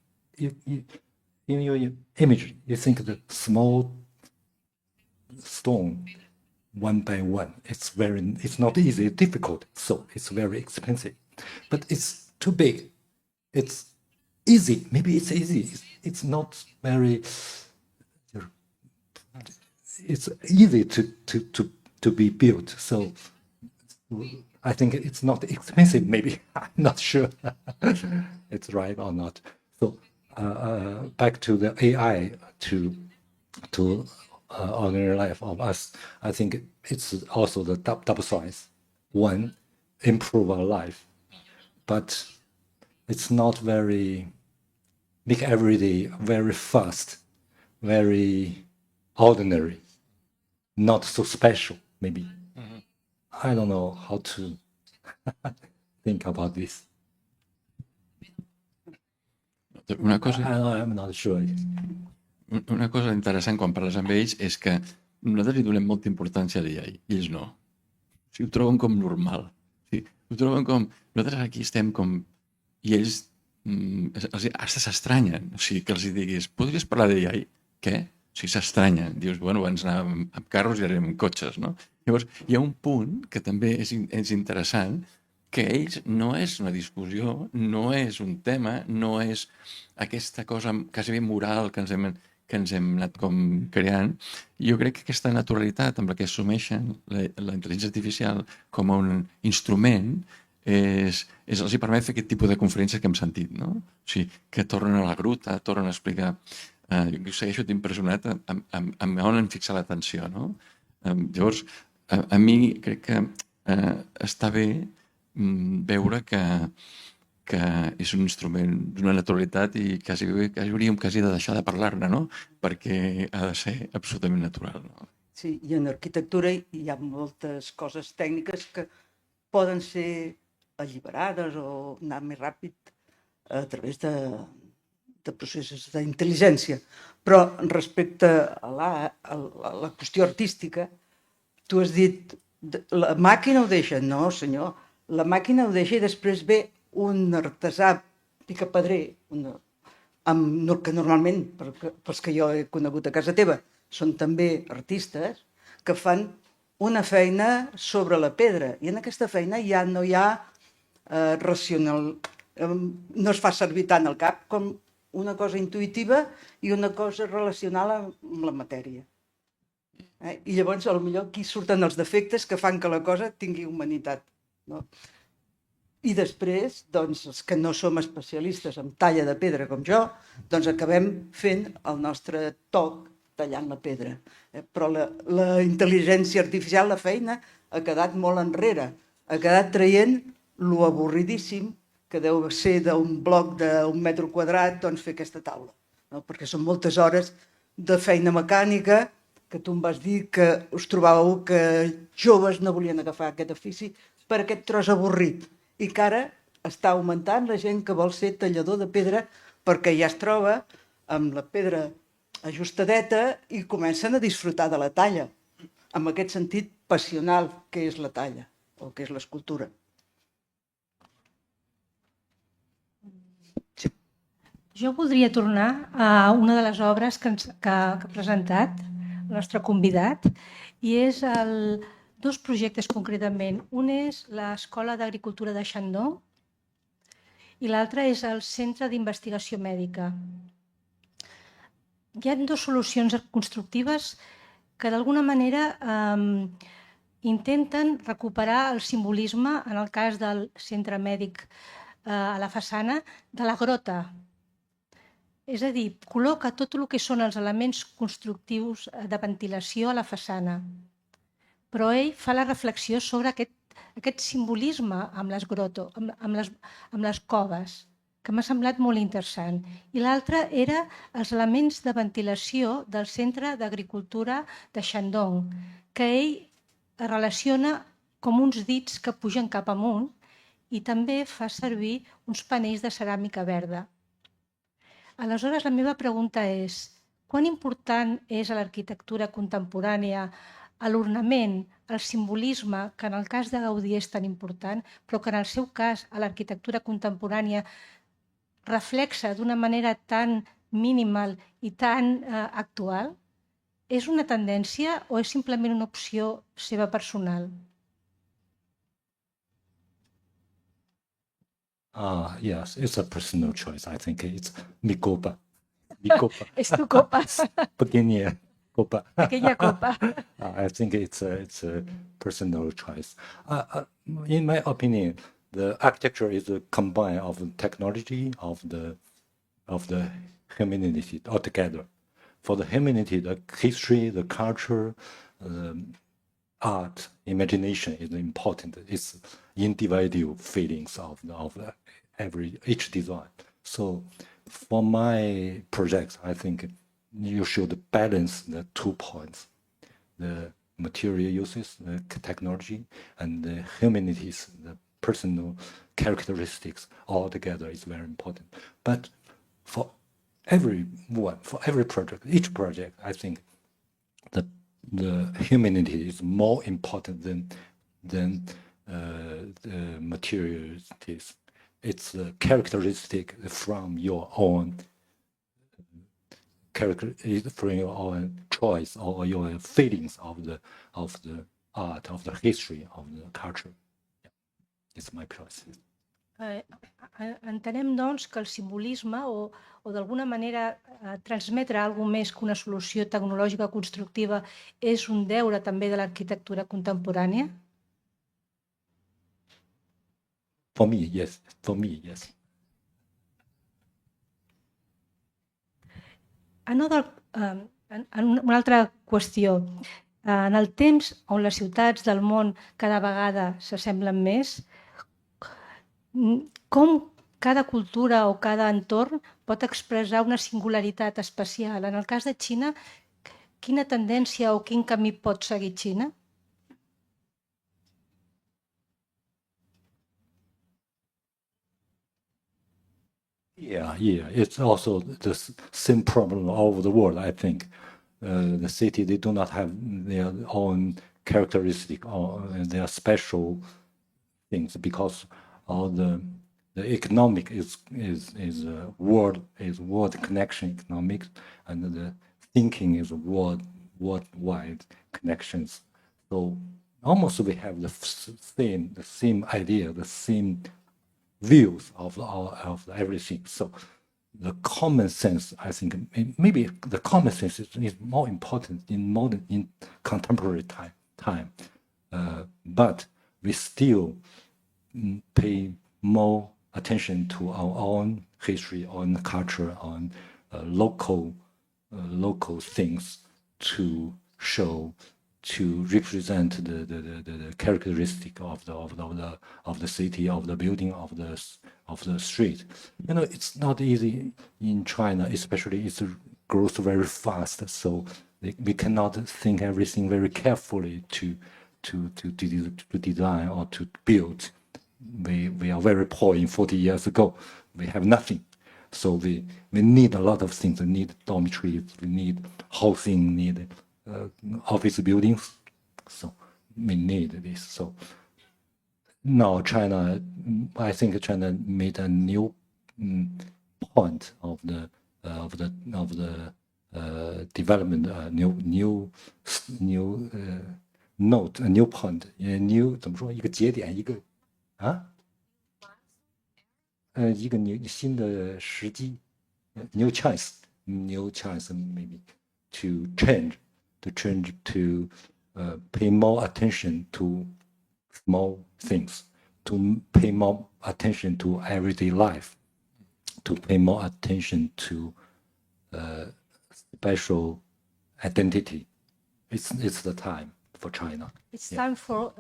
In your image, you think the small stone, 1 by 1, it's not easy, it's difficult, so it's very expensive. But it's too big. It's easy. Maybe it's easy. It's not very. It's easy to be built. So I think it's not expensive. Maybe I'm not sure it's right or not. So back to the AI to ordinary life of us. I think it's also the double size. One, improve our life, but it's not very make every day very fast, very ordinary. not so special, maybe. I don't know how to think about this. Una cosa, I'm not sure. una cosa interessant quan parles amb ells és que nosaltres li donem molta importància a l'AI, i ells no. O sigui, ho troben com normal. O sigui, ho troben com... Nosaltres aquí estem com... I ells s'estranyen. O sigui, que els diguis, podries parlar d'AI? Què? O sigui, s'estranyen. Dius, bueno, abans anàvem amb carros i ara amb cotxes, no? Llavors, hi ha un punt que també és interessant, que ells no és una discussió, no és un tema, no és aquesta cosa quasi bé moral que ens hem anat com creant. I jo crec que aquesta naturalitat amb la que assumeixen la intel·ligència artificial com a un instrument els permet fer aquest tipus de conferències que hem sentit, no? O sigui, que tornen a la gruta, tornen a explicar... Jo segueixo impressionat amb on han fixat l'atenció, no? Llavors, a mi crec que està bé veure que és un instrument d'una naturalitat i quasi hauríem de deixar de parlar-ne, no? Perquè ha de ser absolutament natural, no? Sí, i en arquitectura hi ha moltes coses tècniques que poden ser alliberades o anar més ràpid a través de processos d'intel·ligència. Però respecte a la qüestió artística, tu has dit, la màquina ho deixa. No, senyor, la màquina ho deixa i després ve un artesà picapedrer, que normalment, pels que jo he conegut a casa teva, són també artistes, que fan una feina sobre la pedra. I en aquesta feina ja no hi ha racional... No es fa servir tant el cap com una cosa intuïtiva i una cosa relacional amb la matèria. I llavors, potser aquí surten els defectes que fan que la cosa tingui humanitat. I després, doncs, els que no som especialistes en talla de pedra com jo, doncs acabem fent el nostre toc tallant la pedra. Però la intel·ligència artificial, la feina, ha quedat molt enrere. Ha quedat traient lo avorridíssim que deu ser d'un bloc d'un metre quadrat, doncs fer aquesta taula. Perquè són moltes hores de feina mecànica, que tu em vas dir que us trobàveu que joves no volien agafar aquest ofici per aquest tros avorrit. I que ara està augmentant la gent que vol ser tallador de pedra perquè ja es troba amb la pedra ajustadeta i comencen a disfrutar de la talla, amb aquest sentit passional que és la talla o que és l'escultura. Jo voldria tornar a una de les obres que ha presentat el nostre convidat, i és dos projectes concretament. Un és l'Escola d'Agricultura de Shandong i l'altre és el Centre d'Investigació Mèdica. Hi ha dues solucions constructives que d'alguna manera intenten recuperar el simbolisme, en el cas del centre mèdic a la façana, de la grota. És a dir, col·loca tot el que són els elements constructius de ventilació a la façana. Però ell fa la reflexió sobre aquest simbolisme amb les grotos, amb les coves, que m'ha semblat molt interessant. I l'altre era els elements de ventilació del Centre d'Agricultura de Shandong, que ell relaciona com uns dits que pugen cap amunt i també fa servir uns panells de ceràmica verda. Aleshores, la meva pregunta és: quan important és a l'arquitectura contemporània l'ornament, el simbolisme, que en el cas de Gaudí és tan important, però que en el seu cas a l'arquitectura contemporània reflexa d'una manera tan minimal i tan actual? És una tendència o és simplement una opció seva personal? Yes, it's a personal choice. I think it's mi copa. És tu copa. Pequeña copa. Pequeña copa. I think it's a personal choice. In my opinion, the architecture is a combine of technology of the humanity altogether. For the humanity, the history, the culture, art, imagination is important. It's individual feelings of each design. So for my projects, I think you should balance the 2 points. The material uses, the technology, and the humanities, the personal characteristics all together is very important. But for everyone, for every project, each project, I think the humanity is more important than the materialities. It's a characteristic from your own from your own choice or your feelings of the art, of the history, of the culture. Yeah. It's my choice. Entenem, doncs, que el simbolisme o d'alguna manera transmetre alguna més que una solució tecnològica constructiva és un deure també de l'arquitectura contemporània? For me, yes. For me, yes. Una altra qüestió. En el temps on les ciutats del món cada vegada s'assemblen més, com cada cultura o cada entorn pot expressar una singularitat especial? En el cas de Xina, quina tendència o quin camí pot seguir Xina? Yeah, it's also the same problem all over the world, I think. The city, they do not have their own characteristic or their special things because all the economic is world connection economics, and the thinking is worldwide connections. So almost we have the same idea, the same views of everything. So the common sense, I think, maybe the common sense is more important in contemporary time. But we still pay more attention to our own history, on culture, on local things to show, to represent the characteristic of the city, of the building, of the street. You know, it's not easy in China, especially it grows very fast. So we cannot think everything very carefully to design or to build. We are very poor in 40 years ago. We have nothing. So we need a lot of things. We need dormitories, we need housing, need office buildings. So we need this. So now China, I think China made a new point of the development, new note, a new point, a new 怎么说一个节点，一个一个新的时机 ，new chance maybe to change to pay more attention to small things, to pay more attention to everyday life, to pay more attention to special identity. It's the time for China. It's time for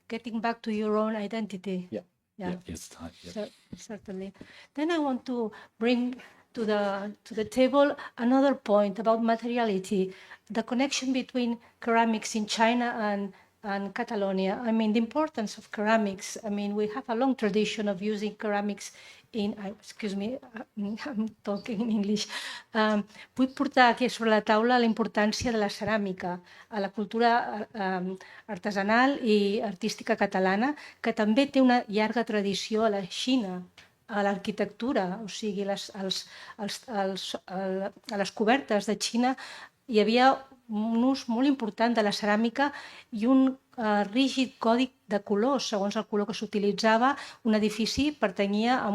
getting back to your own identity. Yeah, it's time. Yeah. Certainly. Then I want to bring to the table another point about materiality, the connection between ceramics in China and Catalonia. I mean, the importance of ceramics. I mean, we have a long tradition of using ceramics in, excuse me, I'm talking in English. Vull portar aquí sobre la taula la importància de la ceràmica a la cultura artesanal i artística catalana, que també té una llarga tradició a la Xina, a l'arquitectura, o sigui, a les cobertes de Xina hi havia un ús molt important de la ceràmica i un rígid codi de colors, segons el color que s'utilitzava. Un edifici pertanyia a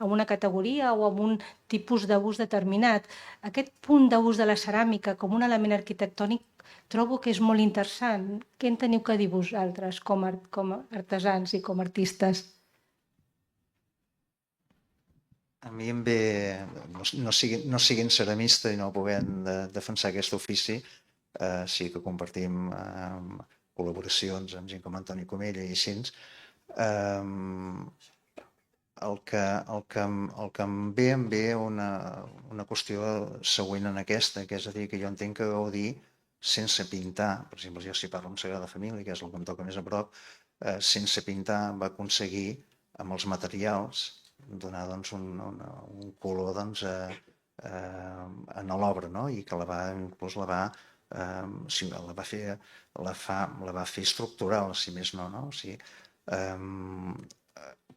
una categoria o a un tipus d'ús determinat. Aquest punt d'ús de la ceràmica com un element arquitectònic trobo que és molt interessant. Què en teniu que dir vosaltres com a artesans i com a artistes? A mi em ve, no siguin ceramista i no puguem defensar aquest ofici, sí que compartim col·laboracions amb gent com Antoni Comella i així. El que em ve una qüestió següent en aquesta, que és a dir, que jo entenc que Gaudí sense pintar, per exemple, jo si parlo amb Sagrada Família, que és el que em toca més a prop, sense pintar va aconseguir amb els materials donar doncs, un color doncs, a l'obra, no? I que inclús la va fer estructural, si més no, no? O sigui,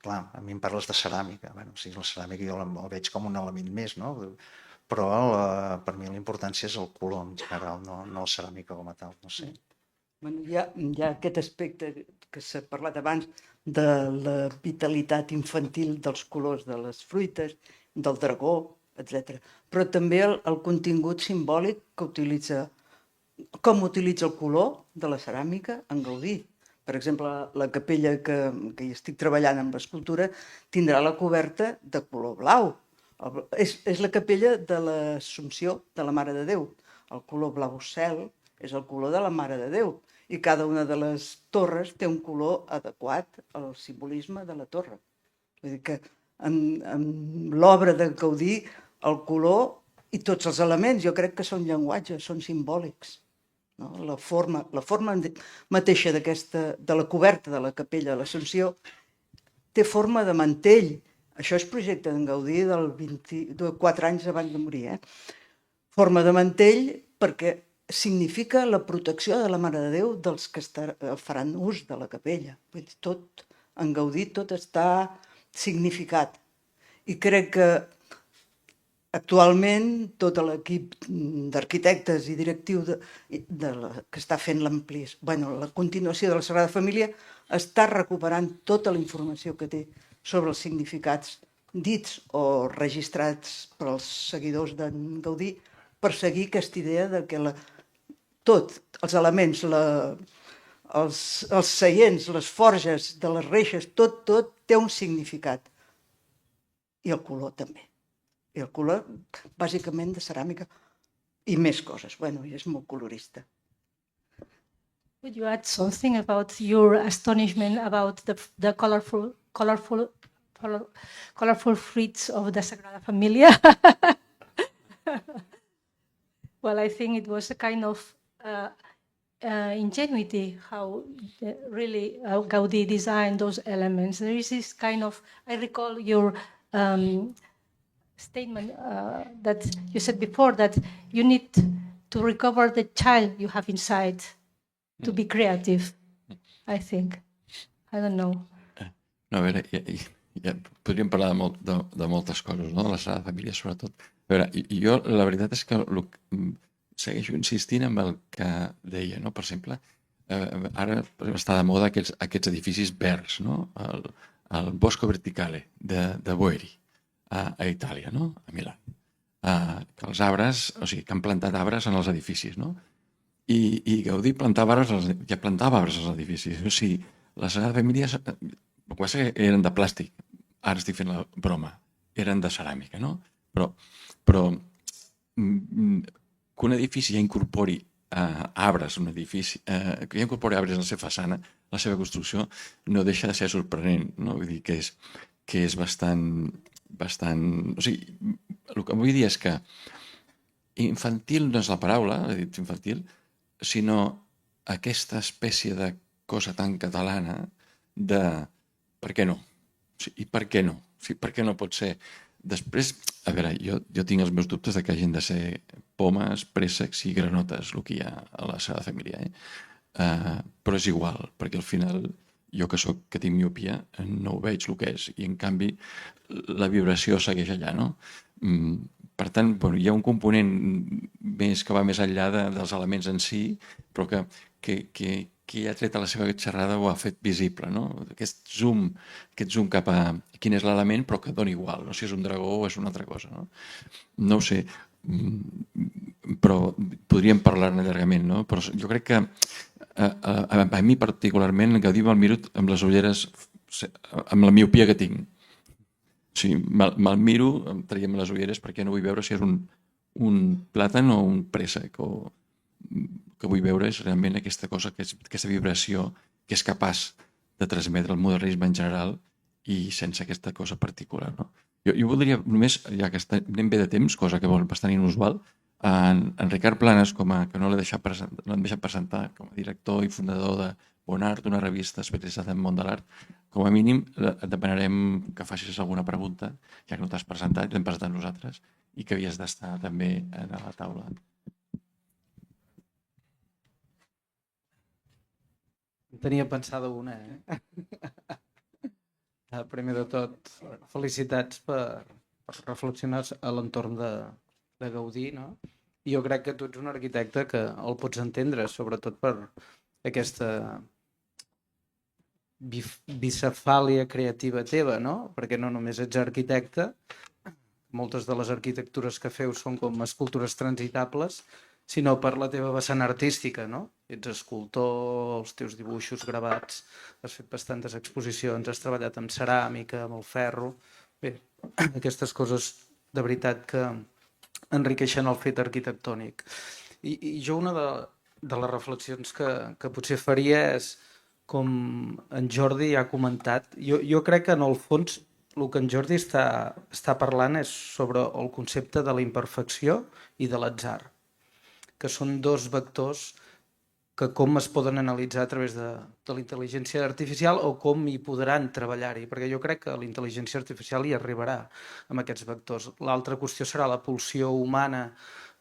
clar, a mi em parles de ceràmica. Bueno, sí, la ceràmica jo la veig com un element més, no? Però per mi la importància és el color en general, no la ceràmica com a tal, no sé. Bueno, hi ha aquest aspecte que s'ha parlat abans de la vitalitat infantil dels colors de les fruites, del dragó, etc. Però també el contingut simbòlic que utilitza, com utilitza el color de la ceràmica en Gaudí. Per exemple, la capella que hi estic treballant amb escultura tindrà la coberta de color blau. És la capella de l'Assumpció de la Mare de Déu. El color blau cel és el color de la Mare de Déu. I cada una de les torres té un color adequat al simbolisme de la torre. Vull dir que en l'obra de Gaudí el color i tots els elements jo crec que són llenguatges, són simbòlics. No? La forma mateixa de la coberta de la capella de l'Assumpció té forma de mantell. Això és projecte d'en Gaudí de 4 anys abans de morir. Forma de mantell perquè significa la protecció de la Mare de Déu dels que faran ús de la capella. Tot, en Gaudí tot està significat. I crec que actualment tot l'equip d'arquitectes i directiu que està fent la continuació de la Sagrada Família està recuperant tota la informació que té sobre els significats dits o registrats pels seguidors d'en Gaudí per seguir aquesta idea de que tots els elements, els seients, les forges de les reixes, tot té un significat. I el color també. I el color, bàsicament, de ceràmica i més coses. Bueno, és molt colorista. Would you add something about your astonishment about the colorful fruits of the Sagrada Familia? Well, I think it was a kind of ingenuity how really Gaudí designed those elements. There is this kind of, I recall your statement that you said before, that you need to recover the child you have inside to be creative, I think. I don't know. No, a veure, ja podríem parlar de moltes coses, no? De la Sagrada Família, sobretot. A veure, jo la veritat és que segueixo insistint en el que deia, no? Per exemple, ara està de moda aquests edificis verds, no? El Bosco Verticale de Boeri, a Itàlia, no? A Milà. Que els arbres, o sigui, que han plantat arbres en els edificis, no? I Gaudí plantava arbres als edificis. O sigui, la Sagrada Família, el que passa que eren de plàstic, ara estic fent la broma, eren de ceràmica, no? Però que un edifici ja incorpori arbres, que ja incorpori arbres en la seva façana, la seva construcció, no deixa de ser sorprenent, no? Vull dir que és bastant... O sigui, el que vull dir és que infantil no és la paraula, he dit infantil, sinó aquesta espècie de cosa tan catalana de per què no? I per què no? Per què no pot ser? Després, a veure, jo tinc els meus dubtes de que hagin de ser pomes, préssecs i granotes el que hi ha a la Sagrada Família, però és igual, perquè al final jo que tinc miopia no ho veig el que és, i en canvi la vibració segueix allà, no? Per tant, hi ha un component més que va més enllà dels elements en si, però que qui ha tret a la seva xerrada ho ha fet visible, no? Aquest zoom cap a quin és l'element, però que dona igual, no? Si és un dragó o és una altra cosa, no? No ho sé, però podríem parlar-ne llargament, no? Però jo crec que a mi particularment Gaudí me'l miro amb les ulleres, amb la miopia que tinc. O sigui, me'l miro, em traiem les ulleres perquè no vull veure si és un plàtan o un préssec, o que vull veure és realment aquesta cosa, aquesta vibració que és capaç de transmetre el modernisme en general i sense aquesta cosa particular, no? Jo voldria només, ja que anem bé de temps, cosa que és bastant inusual, En Ricard Planes, que no l'hem deixat presentar com a director i fundador de Bon Art, una revista especialitzada en món de l'art, com a mínim et demanarem que facis alguna pregunta, ja que no t'has presentat, l'hem presentat nosaltres, i que havies d'estar també a la taula. Tenia pensada una, Primer de tot, felicitats per reflexionar a l'entorn de Gaudí, no? I jo crec que tu ets un arquitecte que el pots entendre, sobretot per aquesta bicefàlia creativa teva, no? Perquè no només ets arquitecte, moltes de les arquitectures que feu són com escultures transitables, sinó per la teva vessant artística, no? Ets escultor, els teus dibuixos gravats, has fet bastantes exposicions, has treballat amb ceràmica, amb el ferro... Bé, aquestes coses de veritat que enriqueixen el fet arquitectònic. I jo una de les reflexions que potser faria és, com en Jordi ha comentat, jo crec que en el fons el que en Jordi està parlant és sobre el concepte de la imperfecció i de l'atzar, que són dos vectors que com es poden analitzar a través de la intel·ligència artificial o com hi podran treballar-hi, perquè jo crec que la intel·ligència artificial hi arribarà amb aquests vectors. L'altra qüestió serà la pulsió humana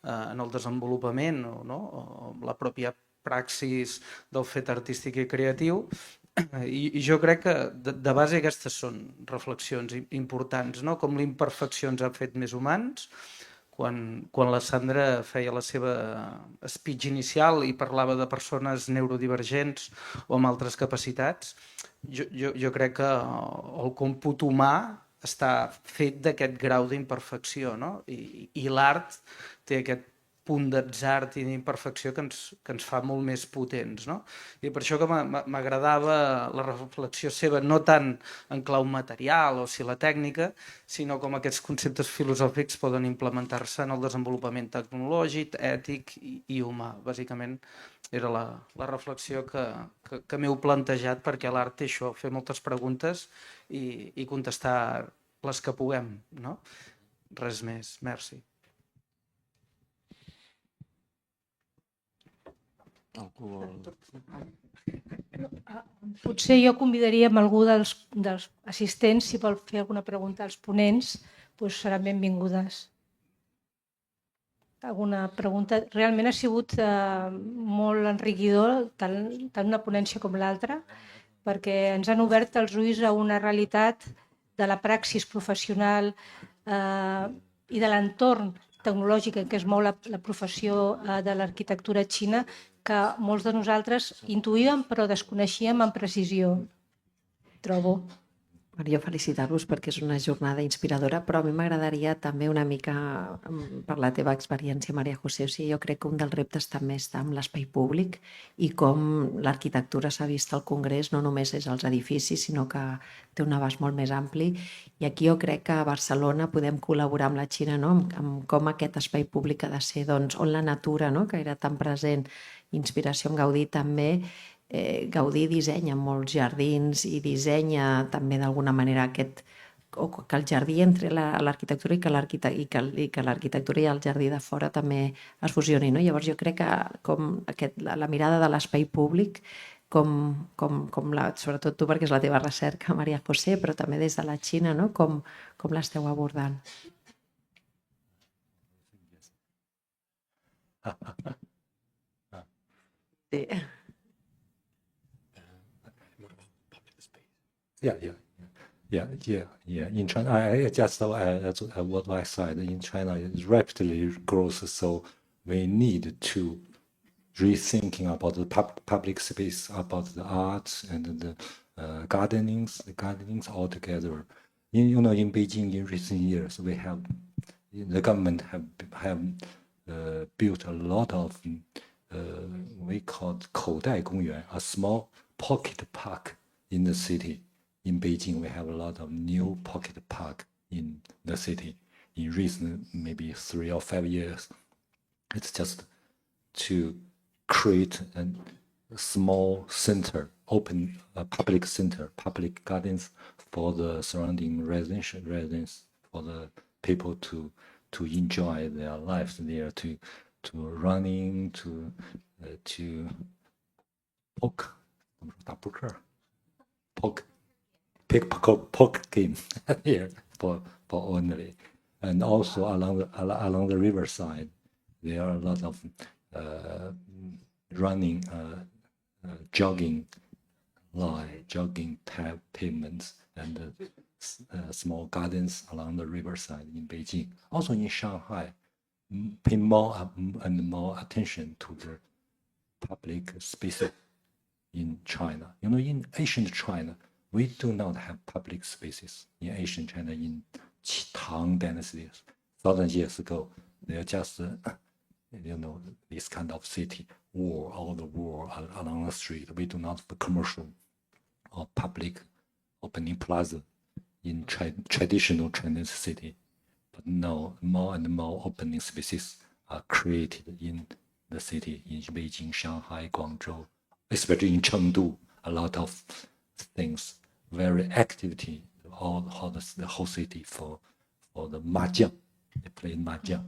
en el desenvolupament o la pròpia praxis del fet artístic i creatiu, i jo crec que de base aquestes són reflexions importants, no? Com l'imperfecció ens ha fet més humans. Quan la Sandra feia la seva speech inicial i parlava de persones neurodivergents o amb altres capacitats, jo crec que el còmput humà està fet d'aquest grau d'imperfecció, no? I l'art té aquest punt d'atzar i d'imperfecció que ens fa molt més potents, no? I per això que m'agradava la reflexió seva, no tant en clau material o si la tècnica, sinó com aquests conceptes filosòfics poden implementar-se en el desenvolupament tecnològic, ètic i humà. Bàsicament era la reflexió que m'heu plantejat, perquè l'art té això, fer moltes preguntes i contestar les que puguem, no? Res més. Merci. Potser jo convidaria amb algú dels assistents, si vol fer alguna pregunta als ponents, doncs seran benvingudes. Alguna pregunta? Realment ha sigut molt enriquidor, tant una ponència com l'altra, perquè ens han obert els ulls a una realitat de la praxis professional i de l'entorn tecnològic en què es mou la professió de l'arquitectura xina, que molts de nosaltres intuïem però desconeixíem amb precisió, trobo. Jo felicitar-vos perquè és una jornada inspiradora, però a mi m'agradaria també una mica, per la teva experiència, María José, o sigui, jo crec que un dels reptes també està amb l'espai públic i com l'arquitectura s'ha vist al Congrés, no només és els edificis, sinó que té un abast molt més ampli. I aquí jo crec que a Barcelona podem col·laborar amb la Xina, no? Amb com aquest espai públic ha de ser, doncs, on la natura, no? Que era tan present, inspiració en Gaudí també. Gaudí dissenya molts jardins i dissenya també d'alguna manera que el jardí entre l'arquitectura i que l'arquitectura i el jardí de fora també es fusionin, no? Llavors jo crec que com la mirada de l'espai públic, sobretot tu perquè és la teva recerca, María José, però també des de la Xina, no? Com l'esteu abordant? Sí. Yeah. In China, I just add what I said. In China, it rapidly grows, so we need to rethinking about the public space, about the arts and the gardenings altogether. In Beijing, in recent years, the government have built a lot of we call it 口袋公园, a small pocket park in the city. In Beijing, we have a lot of new pocket park in the city in recent maybe 3 or 5 years. It's just to create a small center, open public center, public gardens for the surrounding residents, for the people to to enjoy their lives there, to running, to poke game here for Honorary. And also along the riverside, there are a lot of running, jogging line, jogging pavements, and small gardens along the riverside in Beijing. Also in Shanghai, pay more and more attention to the public spaces in China. You know, in ancient China, we do not have public spaces. In ancient China, in Tang dynasty, 1,000 years ago, they're just, this kind of city, all the wall along the street. We do not have commercial or public opening plaza in traditional Chinese city. But now, more and more opening spaces are created in the city, in Beijing, Shanghai, Guangzhou, especially in Chengdu. A lot of things, very activity, the whole city for the mahjong. They play mahjong,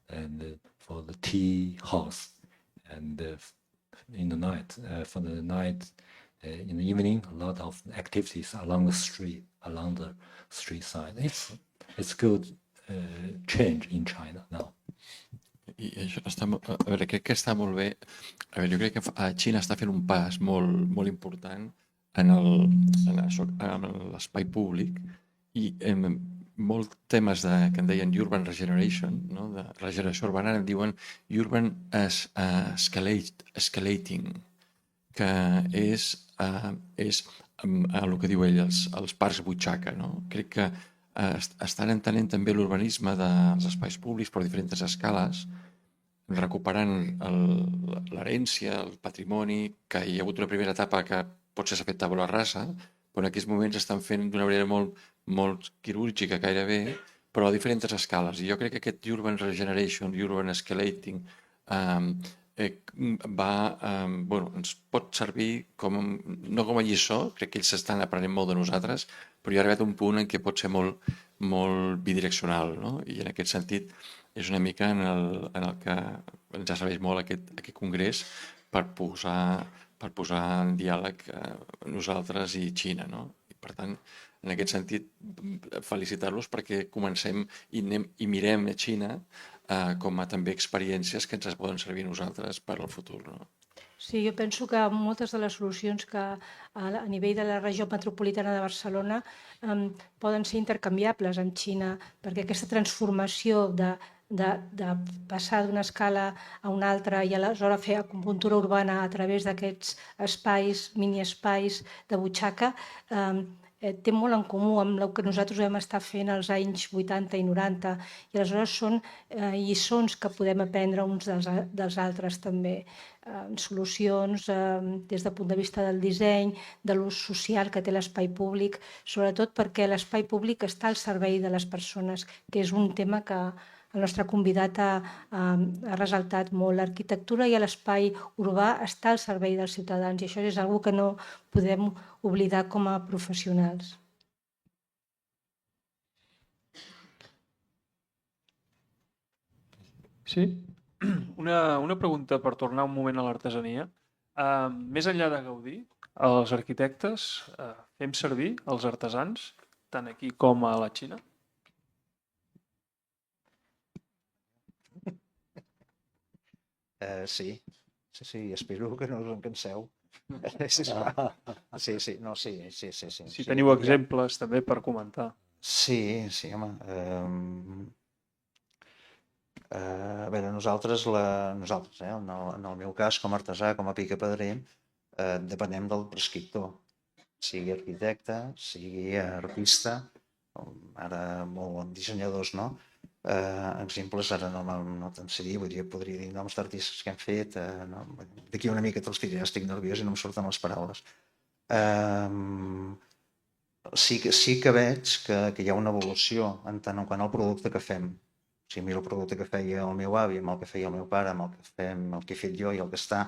and for the tea house, and in the night, in the evening, a lot of activities along the street side. It's good change in China now. I això està, a veure, crec que està molt bé. A veure, jo crec que Xina està fent un pas molt important en l'espai públic i molts temes que en deien urban regeneration, no? De regeneració urbana, en diuen urban escalating, que és el que diu ell, els parcs butxaca. No? Crec que estan entenent també l'urbanisme dels espais públics per diferents escales, recuperant l'herència, el patrimoni, que hi ha hagut una primera etapa que potser s'ha fet tabula rasa, però en aquests moments estan fent d'una manera molt quirúrgica gairebé, però a diferents escales. I jo crec que aquest urban regeneration, urban escalating, ens pot servir no com a lliçó, crec que ells estan aprenent molt de nosaltres, però hi ha arribat un punt en què pot ser molt bidireccional, no? I en aquest sentit és una mica en el que ens serveix molt aquest congrés per posar en diàleg nosaltres i Xina, no? I per tant, en aquest sentit, felicitar-los perquè comencem i mirem a Xina com a també experiències que ens poden servir a nosaltres per al futur, no? Sí, jo penso que moltes de les solucions que a nivell de la regió metropolitana de Barcelona poden ser intercanviables amb Xina, perquè aquesta transformació de passar d'una escala a una altra i aleshores fer acupuntura urbana a través d'aquests espais, mini-espais de butxaca, té molt en comú amb el que nosaltres vam estar fent als anys 80 i 90 i aleshores són lliçons que podem aprendre uns dels altres també, solucions des del punt de vista del disseny, de l'ús social que té l'espai públic, sobretot perquè l'espai públic està al servei de les persones, que és un tema que el nostre convidat ha ressaltat molt. L'arquitectura i l'espai urbà està al servei dels ciutadans i això és una cosa que no podem oblidar com a professionals. Sí? Una pregunta per tornar un moment a l'artesania. Més enllà de Gaudí, els arquitectes fem servir els artesans, tant aquí com a la Xina? Sí, espero que no us en canseu. Sí. Si teniu exemples també per comentar. Sí, home. A veure, nosaltres, en el meu cas, com a artesà, com a picapedrer, depenem del prescriptor, sigui arquitecte, sigui artista, ara molt dissenyadors, no? Exemples ara no te'n sé dir, podria dir noms d'artistes que hem fet, d'aquí una mica te'ls diré, estic nerviós i no em surten les paraules. Sí que veig que hi ha una evolució en tant en quant al producte que fem. O sigui, miro el producte que feia el meu avi, amb el que feia el meu pare, amb el que he fet jo i el que està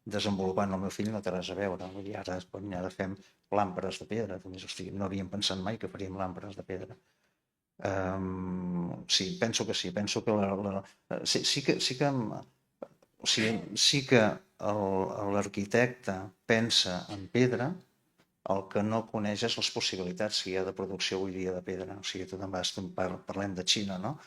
desenvolupant el meu fill no té res a veure. I ara fem làmperes de pedra. No havíem pensat mai que faríem làmperes de pedra. Sí, penso que sí. Penso que sí que l'arquitecte pensa en pedra, el que no coneix és les possibilitats que hi ha de producció avui dia de pedra. O sigui, tu te'n vas, parlem de Xina, no?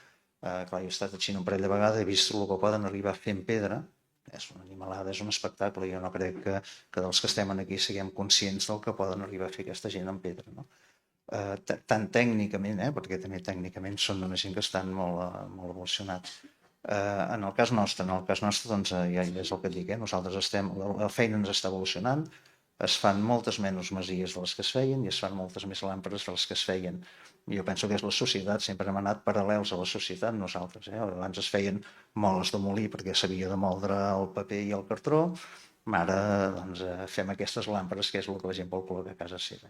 Clar, jo he estat a Xina un parell de vegades, he vist el que poden arribar a fer en pedra. És una animalada, és un espectacle. Jo no crec que dels que estem aquí siguem conscients del que poden arribar a fer aquesta gent en pedra, no? Tant tècnicament, perquè també tècnicament són una gent que estan molt evolucionats. En el cas nostre, doncs, ja és el que et dic, nosaltres la feina ens està evolucionant, es fan moltes menys masies de les que es feien i es fan moltes més làmperes de les que es feien. Jo penso que és la societat, sempre hem anat paral·lels a la societat nosaltres. Abans es feien moles de molí perquè s'havia de moldre el paper i el cartró, ara doncs, fem aquestes làmperes, que és el que la gent vol col·locar a casa seva.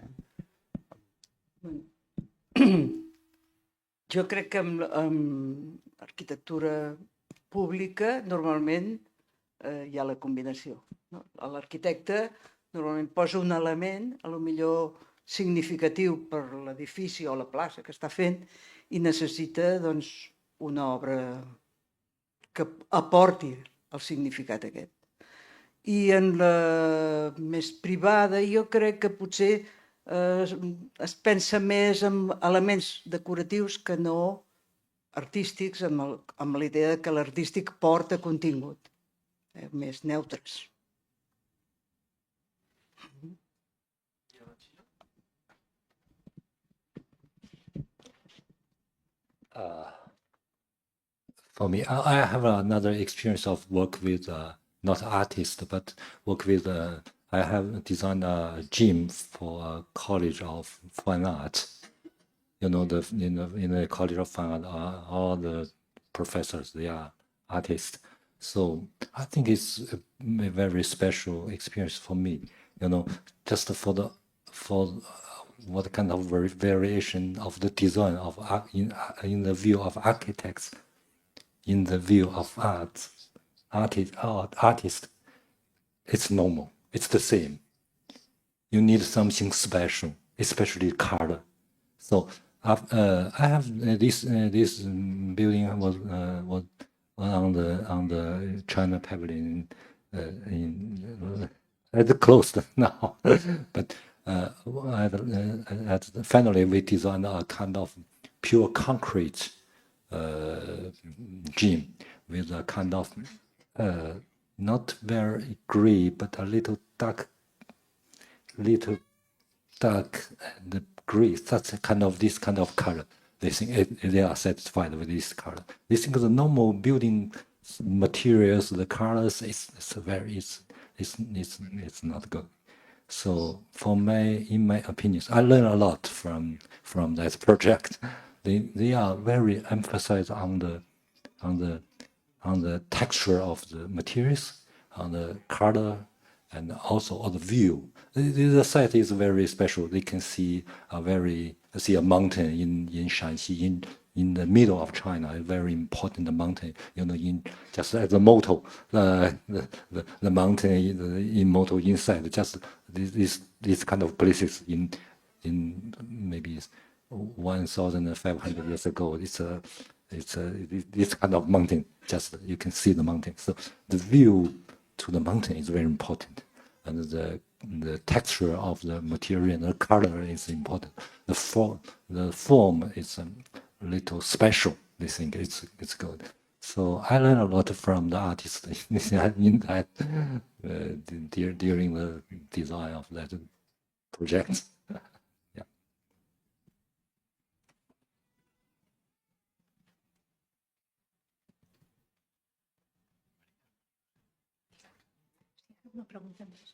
Jo crec que amb arquitectura pública normalment hi ha la combinació. L'arquitecte normalment posa un element, potser significatiu per l'edifici o la plaça que està fent i necessita una obra que aporti el significat aquest. I en la més privada jo crec que potser es pensa més en elements decoratius que no artístics, amb la idea que l'artístic porta contingut, més neutres. For me, I have another experience of work with not artists, but work with. I have designed a gym for a College of Fine Arts. In the College of Fine Arts, all the professors, they are artists. So I think it's a very special experience for me. Just for what kind of variation of the design of in the view of architects, in the view of artists, it's normal. It's the same. You need something special, especially color. So I have this building was on the China Pavilion it's closed now, but finally we designed a kind of pure concrete gym with a kind of not very gray but a little dark and gray. That's this kind of color. They think they are satisfied with this color. They think the normal building materials, the colors, it's not good. So in my opinion, I learned a lot from that project. They are very emphasized on the texture of the materials, on the color, and also on the view. The site is very special. They can see a mountain in Shanxi, in the middle of China, a very important mountain. Just as the motto, the mountain in motto inside. Just this kind of places in maybe 1,500 years ago. It's this kind of mountain. Just you can see the mountain. So the view to the mountain is very important, and the texture of the material and the color is important. The form is a little special. They think it's good. So I learned a lot from the artists in that during the design of that project. Yeah. Una pregunta més.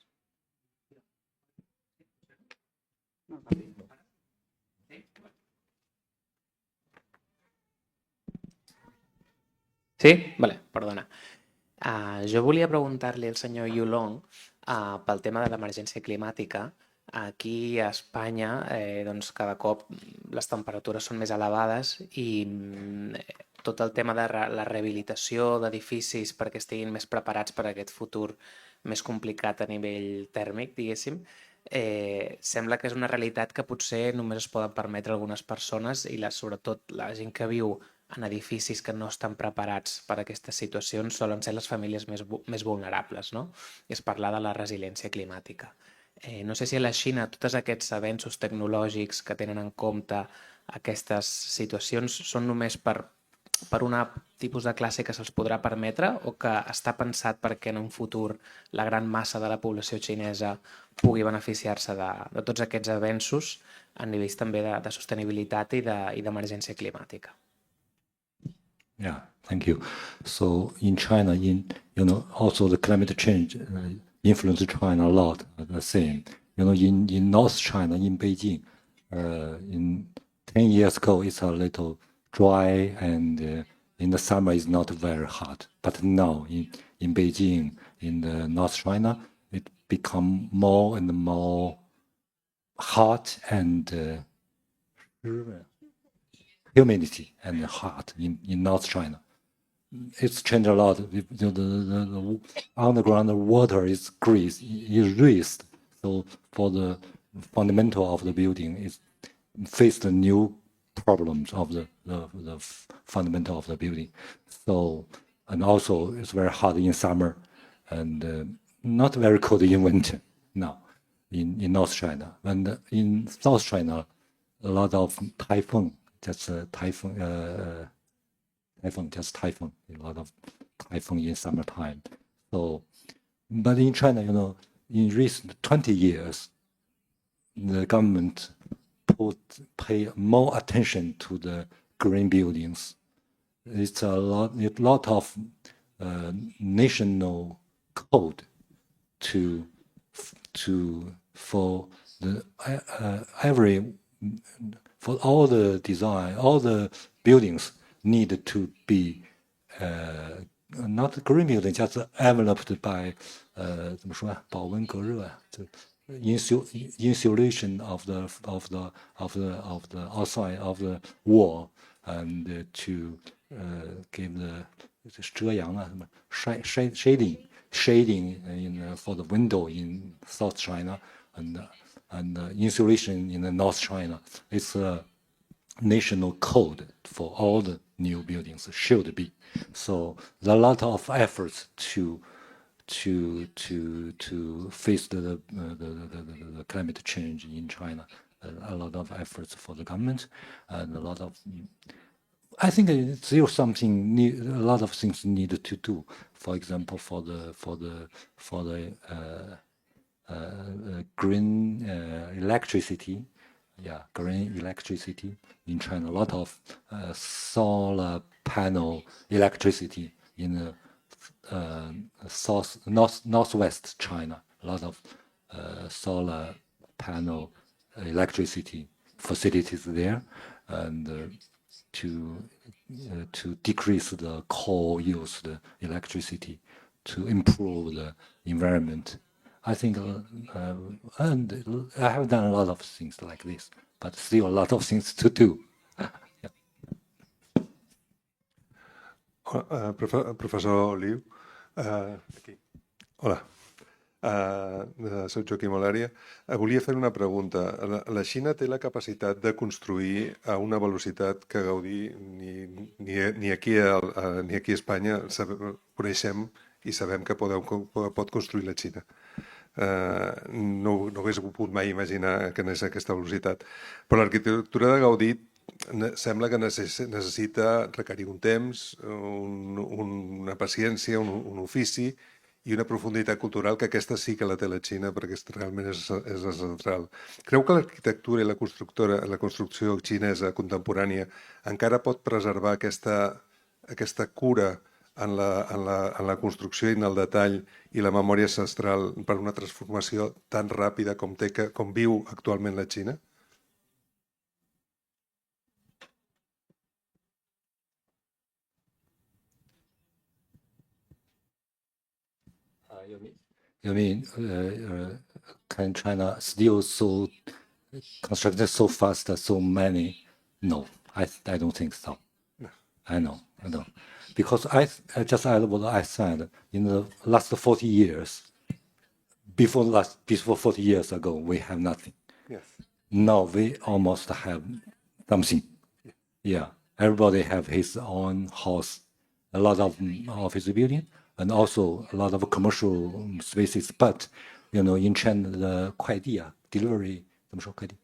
Sí? Vale, perdona. Jo volia preguntar-li al senyor Yulong pel tema de l'emergència climàtica. Aquí a Espanya doncs cada cop les temperatures són més elevades i tot el tema de la rehabilitació d'edificis perquè estiguin més preparats per a aquest futur més complicat a nivell tèrmic, diguéssim, sembla que és una realitat que potser només es poden permetre algunes persones i sobretot la gent que viu en edificis que no estan preparats per a aquestes situacions solen ser les famílies més vulnerables, no? I es parla de la resiliència climàtica. No sé si a la Xina tots aquests avenços tecnològics que tenen en compte aquestes situacions són només per un tipus de classe que se'ls podrà permetre o que està pensat perquè en un futur la gran massa de la població xinesa pugui beneficiar-se de tots aquests avenços a nivells també de sostenibilitat i d'emergència climàtica. Yeah, thank you. So in China, also the climate change influenced China a lot. The same, in North China, in Beijing, in 10 years ago, it's a little dry, and in the summer it's not very hot. But now in Beijing, in the North China, it become more and more hot and humidity and hot in North China. It's changed a lot. The underground water is raised. So for the fundamental of the building, it faced the new problems of the fundamental of the building. So, and also it's very hot in summer and not very cold in winter now in North China. And in South China, a lot of typhoon, a lot of typhoon in summertime. So, but in China, in recent 20 years, the government pay more attention to the green buildings. It's a lot of national code for all the design, all the buildings need to be not green building, just enveloped by 怎么说啊？保温隔热啊，这 insulation of the outside of the wall, and to give the 遮阳啊，什么 shading for the window in South China, and insulation in the North China. It's a national code for all the new buildings, should be. So there are a lot of efforts to face the climate change in China. A lot of efforts for the government, and a lot of. I think it's still a lot of things needed to do. For example, for the green electricity. Yeah, green electricity in China. A lot of solar panel electricity in northwest China. A lot of solar panel electricity facilities there, and to decrease the coal used electricity, to improve the environment. I think, and I have done a lot of things like this, but still a lot of things to do. Professor Liu, aquí. Hola, soc Joaquim Olària. Volia fer una pregunta. La Xina té la capacitat de construir a una velocitat que Gaudí ni aquí a Espanya coneixem i sabem que pot construir la Xina. No hagués pogut mai imaginar que anés a aquesta velocitat. Però l'arquitectura de Gaudí sembla que necessita requerir un temps, una paciència, un ofici i una profunditat cultural, que aquesta sí que la té la Xina, perquè realment és central. Creu que l'arquitectura i la construcció xinesa contemporània encara pot preservar aquesta cura en la construcció i en el detall i la memòria ancestral per una transformació tan ràpida com viu actualment la Xina? You mean can China still constructed so fast, so many? No, I don't think so. I know. Because I just add what I said. In the last 40 years, before 40 years ago, we have nothing. Yes. Now we almost have something. Yeah, everybody have his own house, a lot of office building, and also a lot of commercial spaces. But in China, the 快递 delivery 怎么说快递?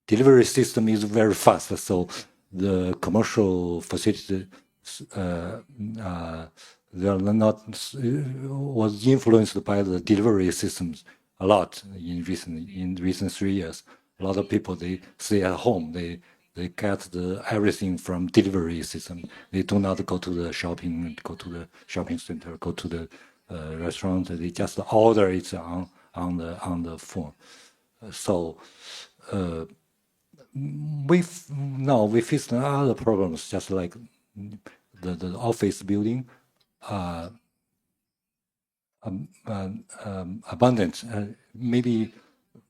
Delivery system is very fast, so the commercial facilities they are not was influenced by the delivery systems a lot in recent 3 years. A lot of people, they stay at home. They get everything from delivery system. They do not go to the shopping center, go to the restaurant. They just order it on the phone. So we face other problems, just like the office building. Abundant. Maybe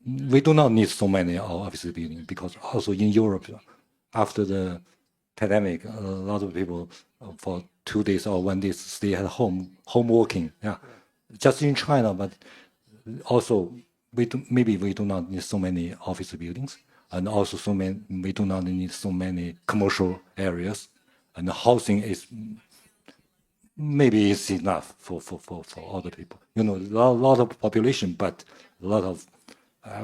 we do not need so many office buildings because also in Europe, after the pandemic, a lot of people for 2 days or 1 day stay at home working. Yeah, just in China, but also we do not need so many office buildings, and also we do not need so many commercial areas, and the housing is. Maybe it's enough for other people. A lot of population, but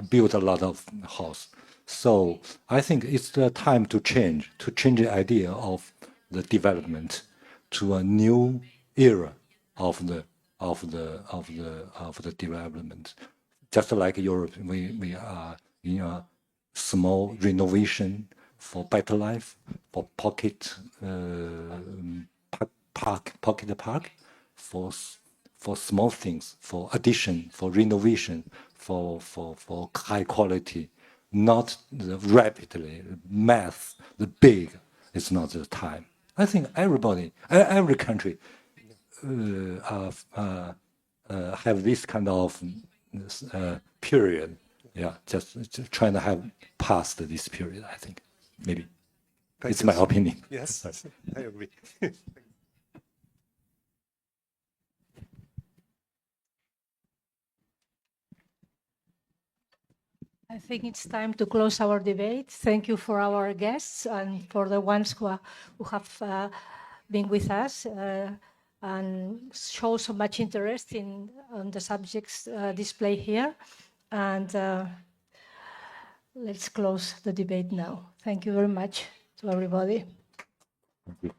built a lot of house. So I think it's the time to change the idea of the development to a new era of the development. Just like Europe, we are in a small renovation for better life, for pocket park, for small things, for addition, for renovation, for high quality, not the rapidly math, the big. It's not the time. I think everybody, every country, have this kind of period. Yeah, just trying to have passed this period. I think maybe it's my opinion. Yes, I agree. I think it's time to close our debate. Thank you for our guests and for the ones who have been with us and show so much interest on the subjects displayed here. And let's close the debate now. Thank you very much to everybody. Thank you.